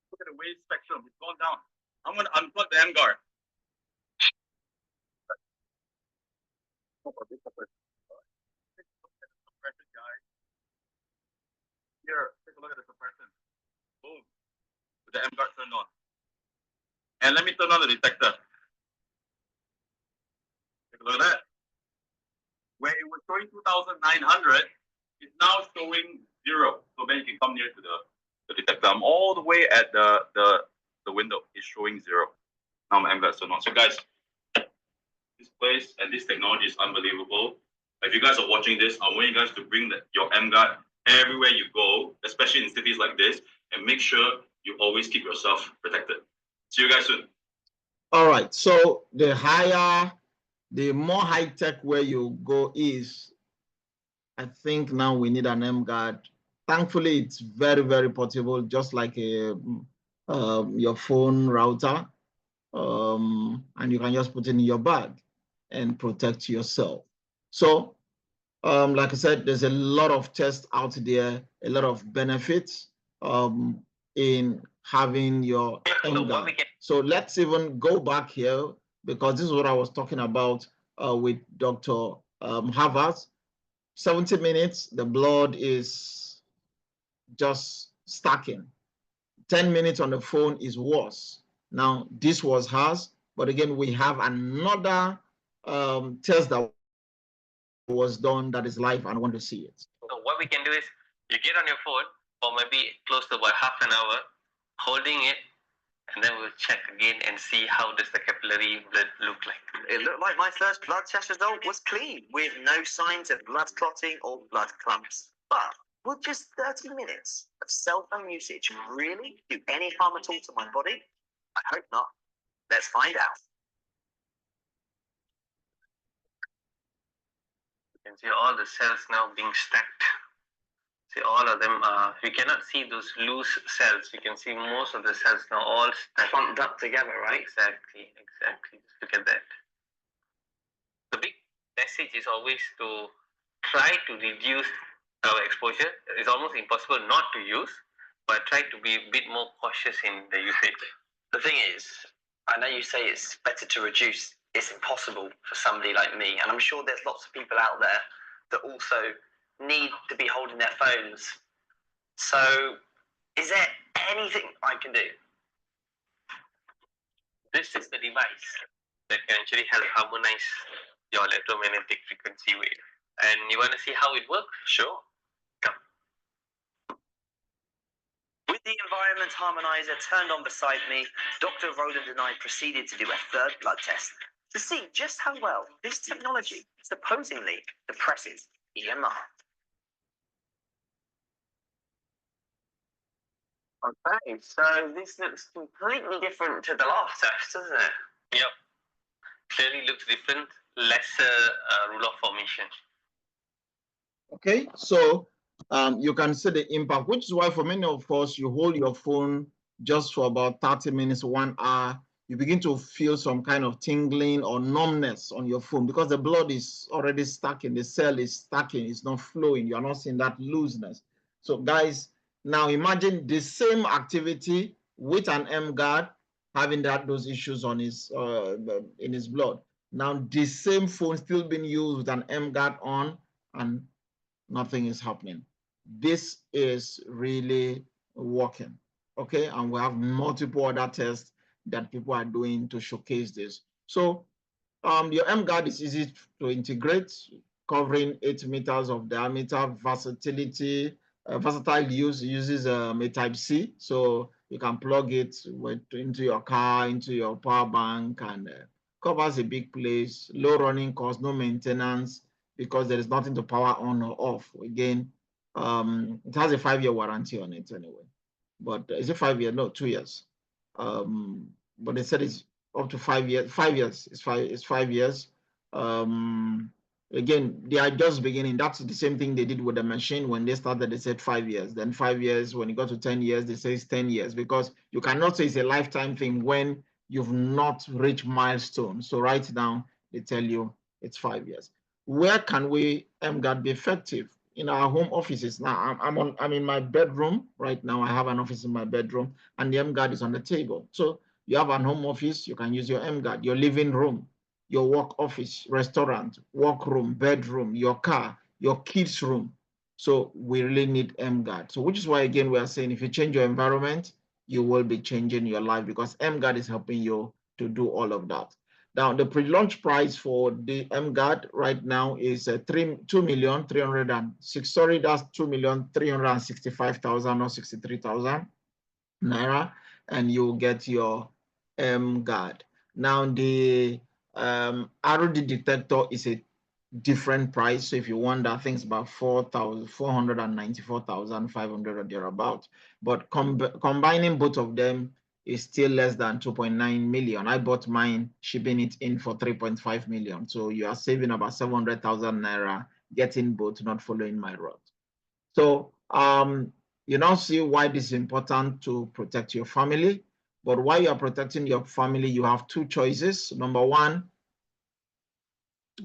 Look at the wave spectrum. It's gone down. I'm going to unplug the Emguarde. Here, take a look at the suppression. Boom. With the Emguarde turned on. And let me turn on the detector. Take a look at that. Where it was showing 2,900, it's now showing 0. So then you can come near to the detector. I'm all the way at the window. It's showing 0. Now my Emguarde turned on. So guys, this place and this technology is unbelievable. If you guys are watching this, I want you guys to bring your Emguarde everywhere you go, especially in cities like this, and make sure you always keep yourself protected. See you guys soon. All right. So the more high-tech where you go is, I think now we need an Emguarde. Thankfully, it's very, very portable, just like your phone router. And you can just put it in your bag and protect yourself. So, like I said, there's a lot of tests out there, a lot of benefits in having your Emguarde. So let's even go back here, because this is what I was talking about with Dr. Havas. 70 minutes, the blood is just stacking. 10 minutes on the phone is worse. Now, this was hers, but again, we have another test that was done that is live, and I want to see it. So what we can do is, you get on your phone for maybe close to about half an hour, holding it, and then we'll check again and see how does the capillary blood look like. It looked like my first blood test result was clean, with no signs of blood clotting or blood clumps. But would just 30 minutes of cell phone usage really do any harm at all to my body? I hope not. Let's find out. You can see all the cells now being stacked. See, all of them are, you cannot see those loose cells. You can see most of the cells now all stacked Clumped up together, right? Exactly. Just look at that. message is always to try to reduce our exposure. It's almost impossible not to use, but try to be a bit more cautious in the usage. The thing is, I know you say it's better to reduce. It's impossible for somebody like me, and I'm sure there's lots of people out there that also need to be holding their phones. So, is there anything I can do? This is the device that can actually help harmonize your electromagnetic frequency wave. And you want to see how it works? Sure. Come. With the Environment Harmoniser turned on beside me, Dr. Roland and I proceeded to do a third blood test to see just how well this technology supposedly depresses EMR. Okay, so this looks completely different to the last test, doesn't it? Yep. Clearly looks different, lesser rule of formation. Okay, so you can see the impact, which is why for many of us, you hold your phone just for about 30 minutes, 1 hour, you begin to feel some kind of tingling or numbness on your phone because the blood is already stacking, the cell is stacking, it's not flowing, you're not seeing that looseness. So guys, now imagine the same activity with an Emguarde having those issues on his in his blood. Now the same phone still being used with an Emguarde on and nothing is happening. This is really working, okay? And we have multiple other tests that people are doing to showcase this. So your Emguarde is easy to integrate, covering 8 meters of diameter, versatility, versatile uses a Type-C, so you can plug it into your car, into your power bank, and covers a big place, low running cost, no maintenance, because there is nothing to power on or off. Again, it has a 5-year warranty on it anyway. But is it 5 years? No, 2 years. But they said it's up to 5 years. 5 years. It's 5 years. Again, they are just beginning. That's the same thing they did with the machine when they started. They said 5 years. Then 5 years. When it got to 10 years, they say it's 10 years because you cannot say it's a lifetime thing when you've not reached milestone. So right now they tell you it's 5 years. Where can we Emguarde be effective? In our home offices. Now I'm in my bedroom right now. I have an office in my bedroom, and the Emguarde is on the table. So you have an home office, you can use your Emguarde. Your living room, your work office, restaurant, workroom, bedroom, your car, your kids' room. So we really need Emguarde. So which is why again we are saying if you change your environment, you will be changing your life because Emguarde is helping you to do all of that. Now, the pre-launch price for the Emguarde right now is 2,306,000. Sorry, that's 2,365,000 or 63,000 naira, and you get your Emguarde. Now, the ROD detector is a different price. So if you want that, I think it's about 494,500 or thereabout. But combining both of them is still less than 2.9 million. I bought mine, shipping it in for 3.5 million. So you are saving about 700,000 naira getting both, not following my route. So you now see why this is important to protect your family. But while you are protecting your family, you have two choices. Number one,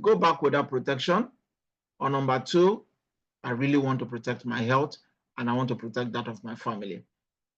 go back without protection. Or number two, I really want to protect my health and I want to protect that of my family.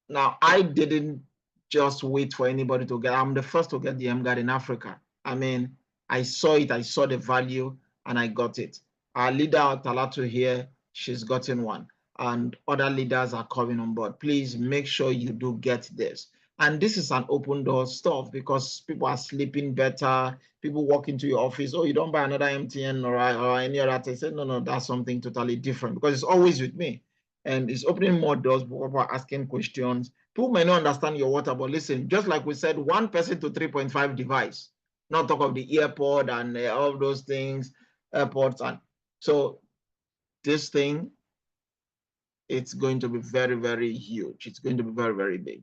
Now, I didn't just wait for anybody to get, I'm the first to get the Emguarde in Africa. I mean, I saw it, I saw the value, and I got it. Our leader, Talatu here, she's gotten one. And other leaders are coming on board. Please make sure you do get this. And this is an open door stuff because people are sleeping better. People walk into your office, oh, you don't buy another MTN or any other. I said, no, that's something totally different because it's always with me. And it's opening more doors, people are asking questions. People may not understand your water, but listen, just like we said, 1 person to 3.5 device, not talk of the earpod and all those things, airports. And so this thing, it's going to be very, very huge. It's going to be very, very big.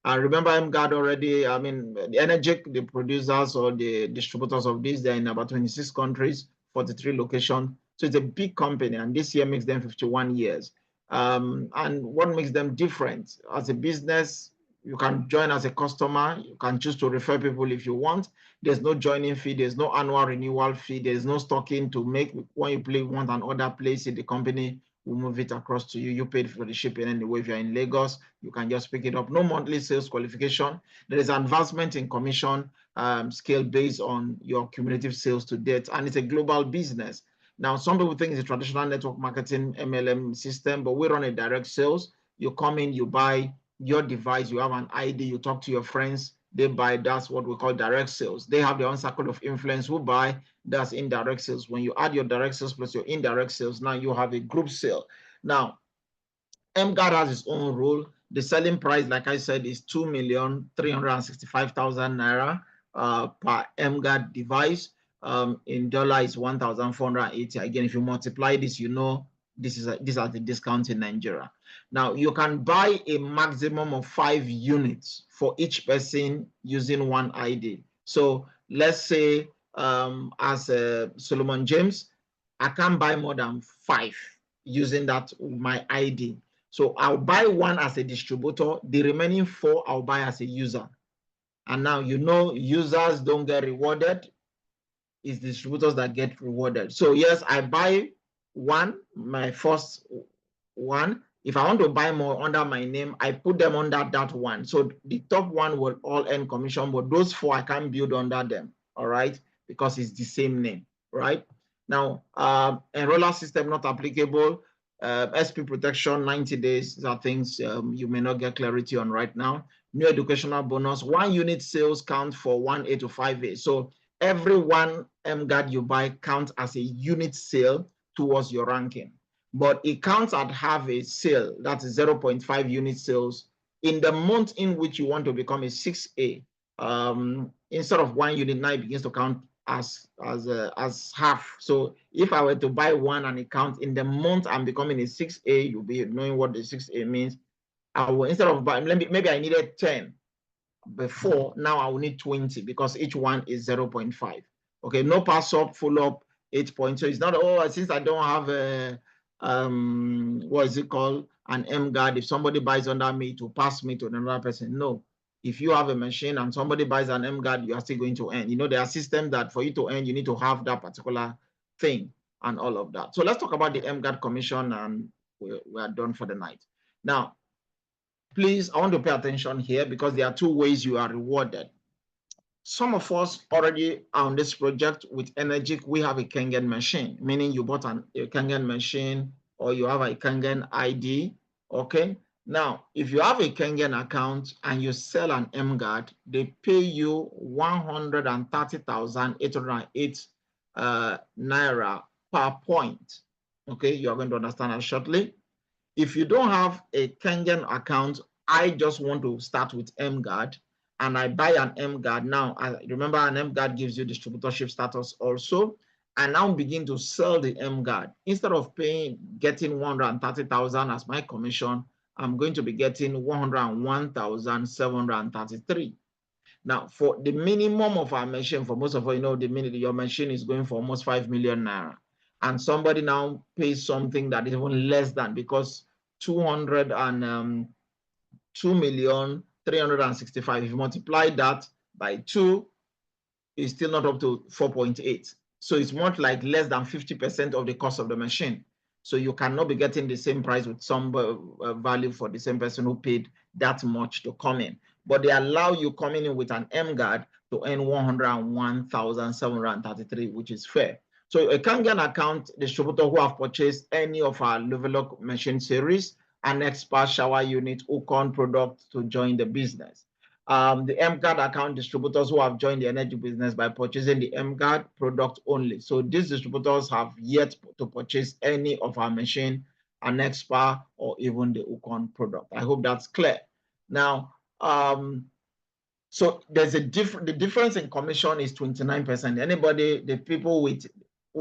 And remember, Emguarde already, I mean, the Energic, the producers or the distributors of this, they're in about 26 countries, 43 locations. So it's a big company, and this year makes them 51 years. And what makes them different? As a business, You can join as a customer. You can choose to refer people if you want. There's no joining fee. There's no annual renewal fee. There's no stocking to make. When you want an order place in the company, will move it across to you. You paid for the shipping anyway. If you're in Lagos, you can just pick it up. No monthly sales qualification. There is advancement in commission scale based on your cumulative sales to date, and it's a global business. Now, some people think it's a traditional network marketing MLM system, but we run a direct sales. You come in, you buy your device, you have an ID, you talk to your friends, they buy. That's what we call direct sales. They have their own circle of influence who buy. That's indirect sales. When you add your direct sales plus your indirect sales, now you have a group sale. Now, Emguarde has its own rule. The selling price, like I said, is 2,365,000 naira per Emguarde device. In dollar is 1,480. Again, if you multiply this, you know this is these are the discounts in Nigeria. Now, you can buy a maximum of 5 units for each person using one ID. So let's say as Solomon James, I can't buy more than 5 using that my ID. So I'll buy 1 as a distributor. The remaining 4 I'll buy as a user. And now you know users don't get rewarded. It's distributors that get rewarded. So yes, I buy 1, my first 1. If I want to buy more under my name, I put them under that 1. So the top 1 will all earn commission, but those 4 I can't build under them. All right, because it's the same name, right? Now, enroller system not applicable. SP protection 90 days. These are things you may not get clarity on right now. New educational bonus. 1 unit sales count for 1A to 5A. So every 1 Emguarde you buy counts as a unit sale towards your ranking, but it counts at half a sale. That's 0.5 unit sales in the month in which you want to become a 6A. Instead of 1 unit, now it begins to count as half. So if I were to buy 1 and it counts in the month I'm becoming a 6A, you'll be knowing what the 6A means. I will, instead of buying, maybe I needed 10 before, now I will need 20 because each one is 0.5. Okay, no pass up, full up, 8 points. So it's not, oh, since I don't have a what is it called, an Emguarde, if somebody buys under me to pass me to another person. No, if you have a machine and somebody buys an Emguarde, you are still going to earn. You know, there are systems that for you to earn, you need to have that particular thing and all of that. So let's talk about the Emguarde commission, and we are done for the night. Now, please, I want to pay attention here because there are 2 ways you are rewarded. Some of us already are on this project with Energic. We have a Kangen machine, meaning you bought a Kangen machine or you have a Kangen ID. Okay. Now, if you have a Kangen account and you sell an Emguarde, they pay you 130,808 naira per point. Okay, you are going to understand that shortly. If you don't have a Kangen account, I just want to start with Emguarde and I buy an Emguarde. Now, I remember an Emguarde gives you distributorship status also. And now begin to sell the Emguarde. Instead of getting 130,000 as my commission, I'm going to be getting 101,733. Now, for the minimum of our machine, for most of you know, your machine is going for almost 5 million naira. And somebody now pays something that is even less than, because 2,365,000. If you multiply that by 2, it's still not up to 4.8. So it's much like less than 50% of the cost of the machine. So you cannot be getting the same price with some value for the same person who paid that much to come in. But they allow you coming in with an Emguarde to earn 101,733, which is fair. So a Kangen account distributor who have purchased any of our Level Up machine series, an expert shower unit, Ukon product to join the business. The Emguarde account distributors who have joined the energy business by purchasing the Emguarde product only. So these distributors have yet to purchase any of our machine, an expert, or even the Ukon product. I hope that's clear. Now, so there's the difference in commission is 29%. Anybody, the people who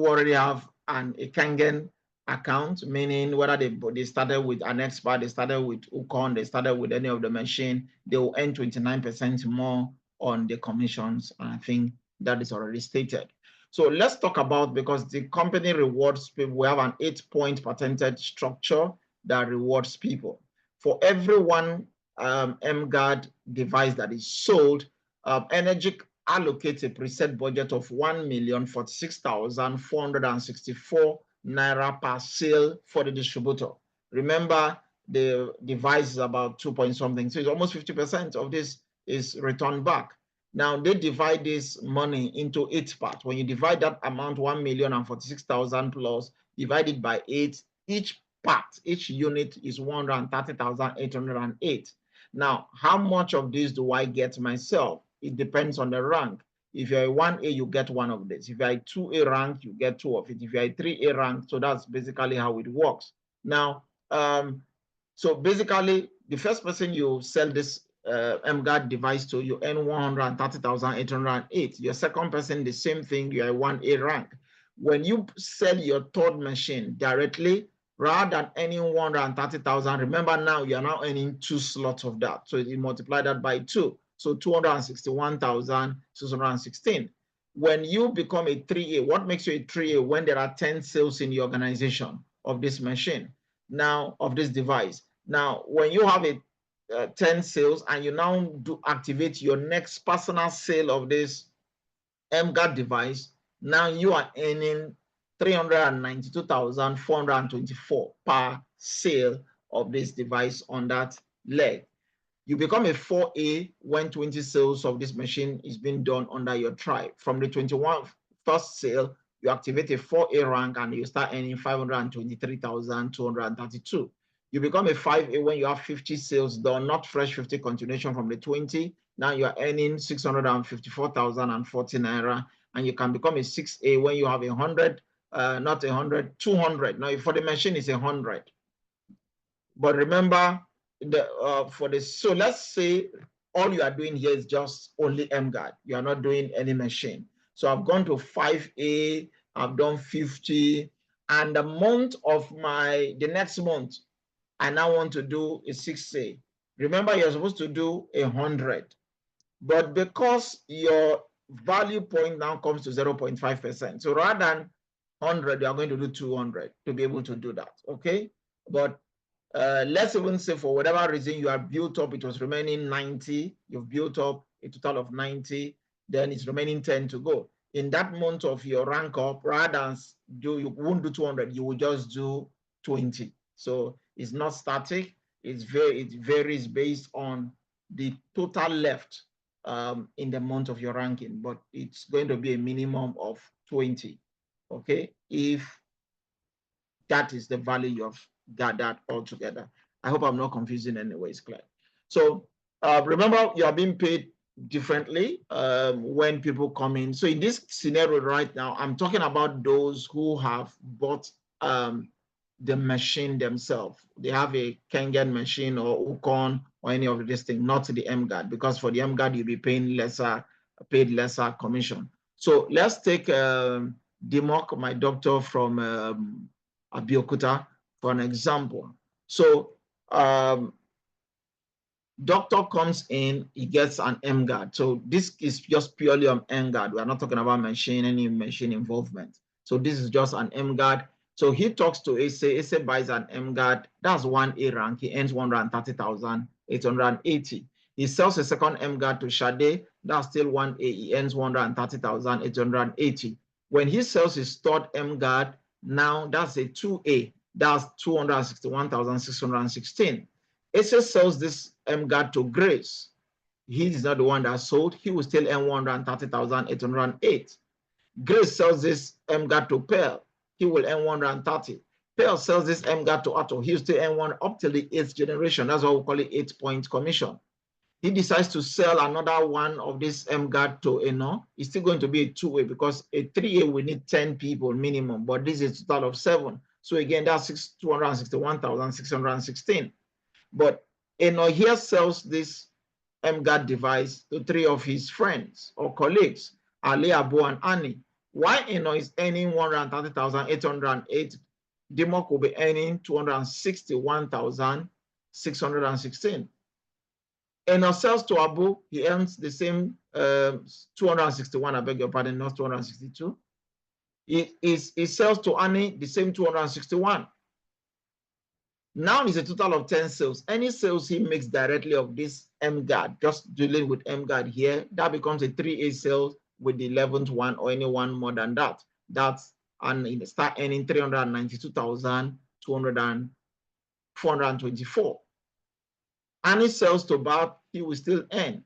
already have a Kangen account, meaning whether they started with an expert, they started with Ukon, they started with any of the machine, they will earn 29% more on the commissions. And I think that is already stated. So let's talk about, because the company rewards people, we have an 8-point patented structure that rewards people. For every 1 Emguarde device that is sold, Energic allocates a preset budget of 1,046,464 naira per sale for the distributor. Remember, the device is about 2 point something, so it's almost 50% of this is returned back. Now they divide this money into 8 parts. When you divide that amount, 1,046,000 plus, divide it by 8, each part, each unit is 130,808. Now, how much of this do I get myself? It depends on the rank. If you're a 1A, you get one of this. If you're a 2A rank, you get 2 of it. If you're a 3A rank, so that's basically how it works. Now, so basically, the first person you sell this Emguarde device to, you earn 130,808. Your second person, the same thing, you're a 1A rank. When you sell your third machine directly, rather than earning 130,000, remember now you're now earning 2 slots of that. So you multiply that by 2. So 261,616. When you become a 3A, what makes you a 3A? When there are 10 sales in the organization of this machine, now of this device. Now, when you have a 10 sales and you now do activate your next personal sale of this Emguarde device, now you are earning 392,424 per sale of this device on that leg. You become a 4A when 20 sales of this machine is being done under your tribe. From the 21st sale, you activate a 4A rank and you start earning 523,232. You become a 5A when you have 50 sales done, not fresh 50 continuation from the 20. Now you are earning 654,040 naira, and you can become a 6A when you have 100, not 100, 200. Now for the machine is 100. But remember, for this, so let's say all you are doing here is just only Emguarde. You are not doing any machine. So I've gone to 5A, I've done 50, and the next month, I now want to do a 6A. Remember, you're supposed to do 100, but because your value point now comes to 0.5%, so rather than 100, you are going to do 200 to be able to do that, okay? But let's even say for whatever reason you have built up, it was remaining 90, you've built up a total of 90, then it's remaining 10 to go. In that month of your rank up, rather than you won't do 200, you will just do 20. So it's not static, it varies based on the total left in the month of your ranking, but it's going to be a minimum of 20, okay? If that is the value you have gathered altogether. I hope I'm not confusing in any way, it's clear. So remember, you are being paid differently when people come in. So in this scenario right now, I'm talking about those who have bought the machine themselves. They have a Kengen machine or Ukon or any of this thing, not the Emguarde, because for the Emguarde, you'll be paying paid lesser commission. So let's take Dimok, my doctor from Abeokuta, for an example. So doctor comes in, he gets an Emguarde. So this is just purely on Emguarde. We are not talking about any machine involvement. So this is just an Emguarde. So he talks to Ese buys an Emguarde. That's 1A rank. He earns 130,880. He sells a second Emguarde to Shade. That's still 1A. He earns 130,880. When he sells his third Emguarde, now that's a 2A. That's 261,616. Ese sells this Emguarde to Grace. He is not the one that sold. He will still earn 130,808. Grace sells this Emguarde to Pearl. He will earn 130. Pearl sells this Emguarde to Otto. He will still earn one up till the 8th generation. That's why we call it 8-point commission. He decides to sell another one of this Emguarde to Eno. It's still going to be a 2A because a 3A we need 10 people minimum, but this is a total of 7. So again, that's 261,616. But Eno here sells this Emguarde device to 3 of his friends or colleagues, Ali, Abu, and Annie. Why Eno is earning 130,808, Dimok will be earning 261,616. Eno sells to Abu, he earns the same 261, I beg your pardon, not 262. He sells to Annie the same 261. Now it's a total of 10 sales. Any sales he makes directly of this Emguarde, just dealing with Emguarde here, that becomes a 3A sale with the 11th one or any one more than that. That's and start earning 392,424. Any sales to Bart, he will still earn.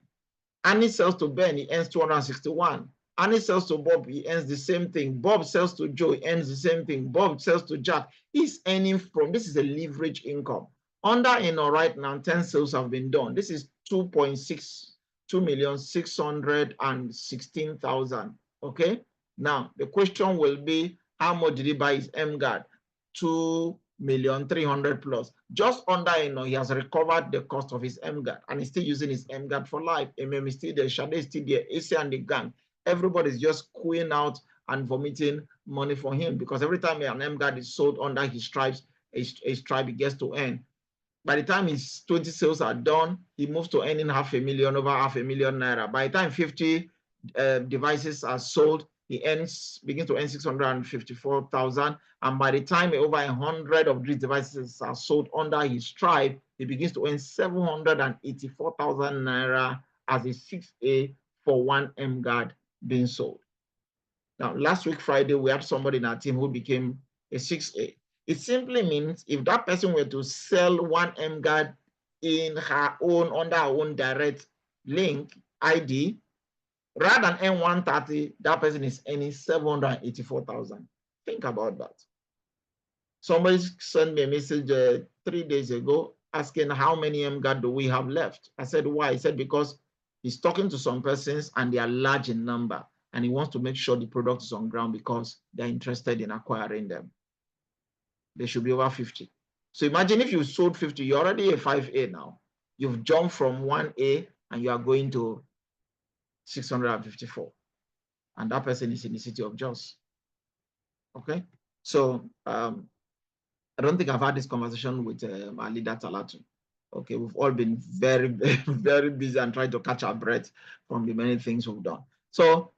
Any sells to Ben, he earns 261. Any sells to Bob, he earns the same thing. Bob sells to Joe, he earns the same thing. Bob sells to Jack. He's earning from, this is a leverage income. Under right now, 10 sales have been done. This is 2,616,000. Okay. Now, the question will be, how much did he buy his Emguarde? 2,300,000 plus. Just under, he has recovered the cost of his Emguarde and he's still using his Emguarde for life. MM is still there, Shade is still there, AC and the gang. Everybody's just queuing out and vomiting money for him because every time an Emguarde is sold under his stripes, his tribe he gets to earn. By the time his 20 sales are done, he moves to earning over 500,000 naira. By the time 50 devices are sold, he begins to earn 654,000. And by the time over 100 of these devices are sold under his tribe, he begins to earn 784,000 naira as a 6A for one Emguarde being sold. Now, last week, Friday, we had somebody in our team who became a 6A. It simply means if that person were to sell one Emguarde in her own, under her own direct link ID, rather than earn 130, that person is earning 784,000. Think about that. Somebody sent me a message 3 days ago asking how many Emguarde do we have left. I said, why? He said, because he's talking to some persons and they are large in number and he wants to make sure the product is on ground because they're interested in acquiring them. There should be over 50. So imagine if you sold 50, you're already a 5A now. You've jumped from 1A and you are going to 654. And that person is in the city of Jos. Okay? So I don't think I've had this conversation with our leader, Talatu. Okay, we've all been very, very busy and trying to catch our breath from the many things we've done. So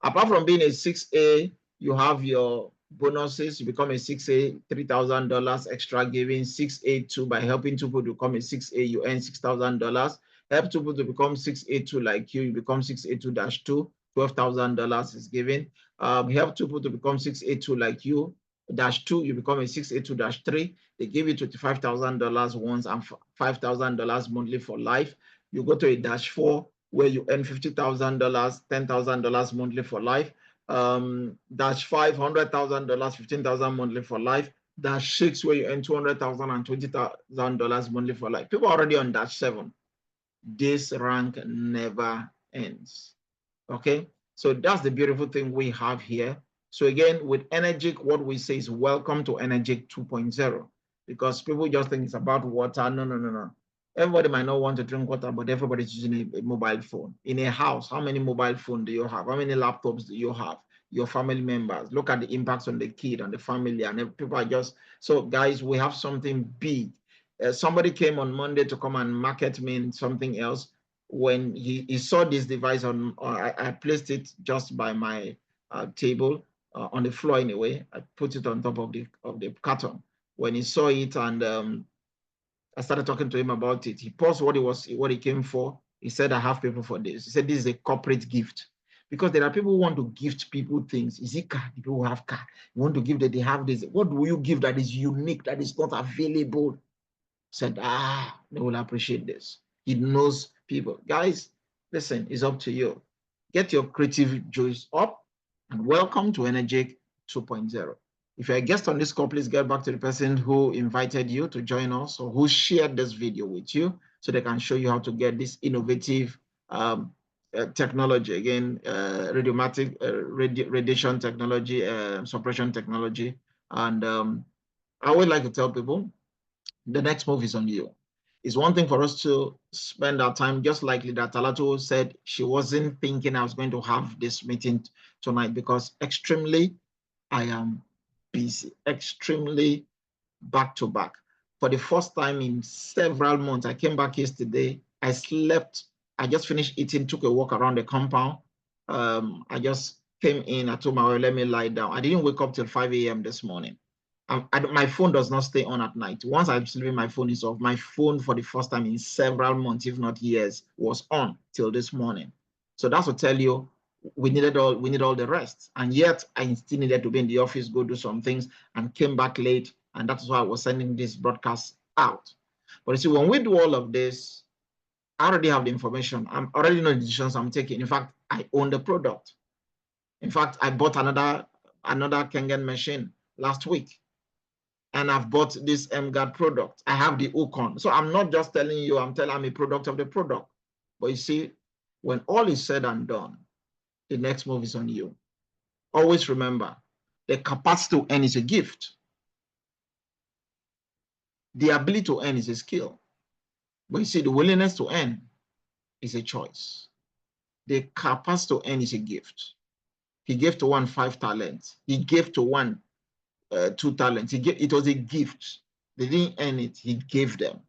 apart from being a 6A, you have your bonuses. You become a 6A, $3,000 extra giving. 6A2 by helping two people to become a 6A, you earn $6,000. Help two people to become 6A2 like you become 6A2-2, $12,000 is given. Help two people to become 6A2 like you, -2, you become a 6A2-3. They give you $25,000 once and $5,000 monthly for life. You go to a -4 where you earn $50,000, $10,000 monthly for life. -5, $100,000, $15,000 monthly for life. -6 where you earn $200,000 and $20,000 monthly for life. People are already on -7. This rank never ends. Okay, so that's the beautiful thing we have here. So again, with Energic, what we say is welcome to Energic 2.0, because people just think it's about water. No. Everybody might not want to drink water, but everybody's using a mobile phone. In a house, how many mobile phones do you have? How many laptops do you have? Your family members. Look at the impacts on the kid, on the family, and people are just, so guys, we have something big. Somebody came on Monday to come and market me in something else. When he saw this device on, I placed it just by my table on the floor anyway. I put it on top of the carton. When he saw it and I started talking to him about it, he paused what he came for. He said, I have people for this. He said, this is a corporate gift. Because there are people who want to gift people things. Is it car? People who have car. You want to give that they have this. What will you give that is unique, that is not available? Said, they will appreciate this. He knows people. Guys, listen, it's up to you. Get your creative juice up and welcome to Energic 2.0. If you're a guest on this call, please get back to the person who invited you to join us or who shared this video with you so they can show you how to get this innovative technology, again, radiation technology, suppression technology. And I would like to tell people, the next move is on you. It's one thing for us to spend our time, just like Leader Talatu said, she wasn't thinking I was going to have this meeting tonight because extremely, I am busy, extremely back to back. For the first time in several months, I came back yesterday, I slept, I just finished eating, took a walk around the compound. I just came in, I told my wife, let me lie down. I didn't wake up till 5 a.m. this morning. My phone does not stay on at night. Once I'm sleeping, my phone is off. My phone, for the first time in several months, if not years, was on till this morning. So that's to tell you, we need all the rest. And yet I still needed to be in the office, go do some things, and came back late. And that's why I was sending this broadcast out. But you see, when we do all of this, I already have the information. I'm already know the decisions I'm taking. In fact, I own the product. In fact, I bought another Kangen machine last week. And I've bought this Emguarde product. I have the hook on. So I'm not just telling you, I'm a product of the product. But you see, when all is said and done, the next move is on you. Always remember, the capacity to earn is a gift. The ability to earn is a skill. But you see, the willingness to earn is a choice. The capacity to earn is a gift. He gave to one 5 talents. He gave to one 2 talents. It was a gift. They didn't earn it. He gave them.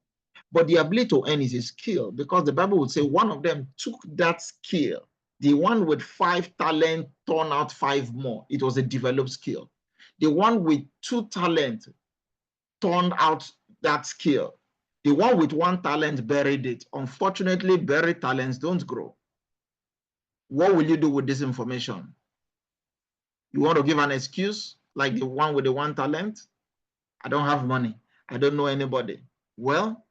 But the ability to earn is a skill, because the Bible would say one of them took that skill. The one with 5 talents turned out 5 more. It was a developed skill. The one with 2 talents turned out that skill. The one with 1 talent buried it. Unfortunately, buried talents don't grow. What will you do with this information? You want to give an excuse like the one with the 1 talent? I don't have money. I don't know anybody. Well,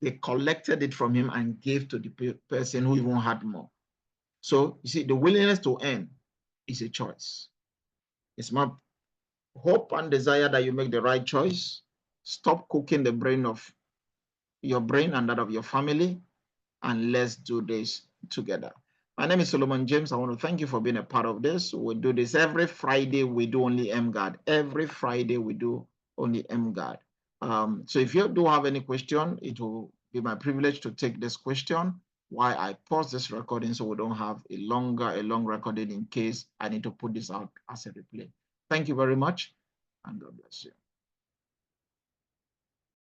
they collected it from him and gave to the person who even had more. So you see, the willingness to earn is a choice. It's my hope and desire that you make the right choice. Stop cooking the brain of your brain and that of your family, and let's do this together. My name is Solomon James. I want to thank you for being a part of this. We do this every Friday. We do only Emguarde. Every Friday we do only Emguarde. So if you do have any question, it will be my privilege to take this question while I pause this recording so we don't have a long recording in case I need to put this out as a replay. Thank you very much, and God bless you.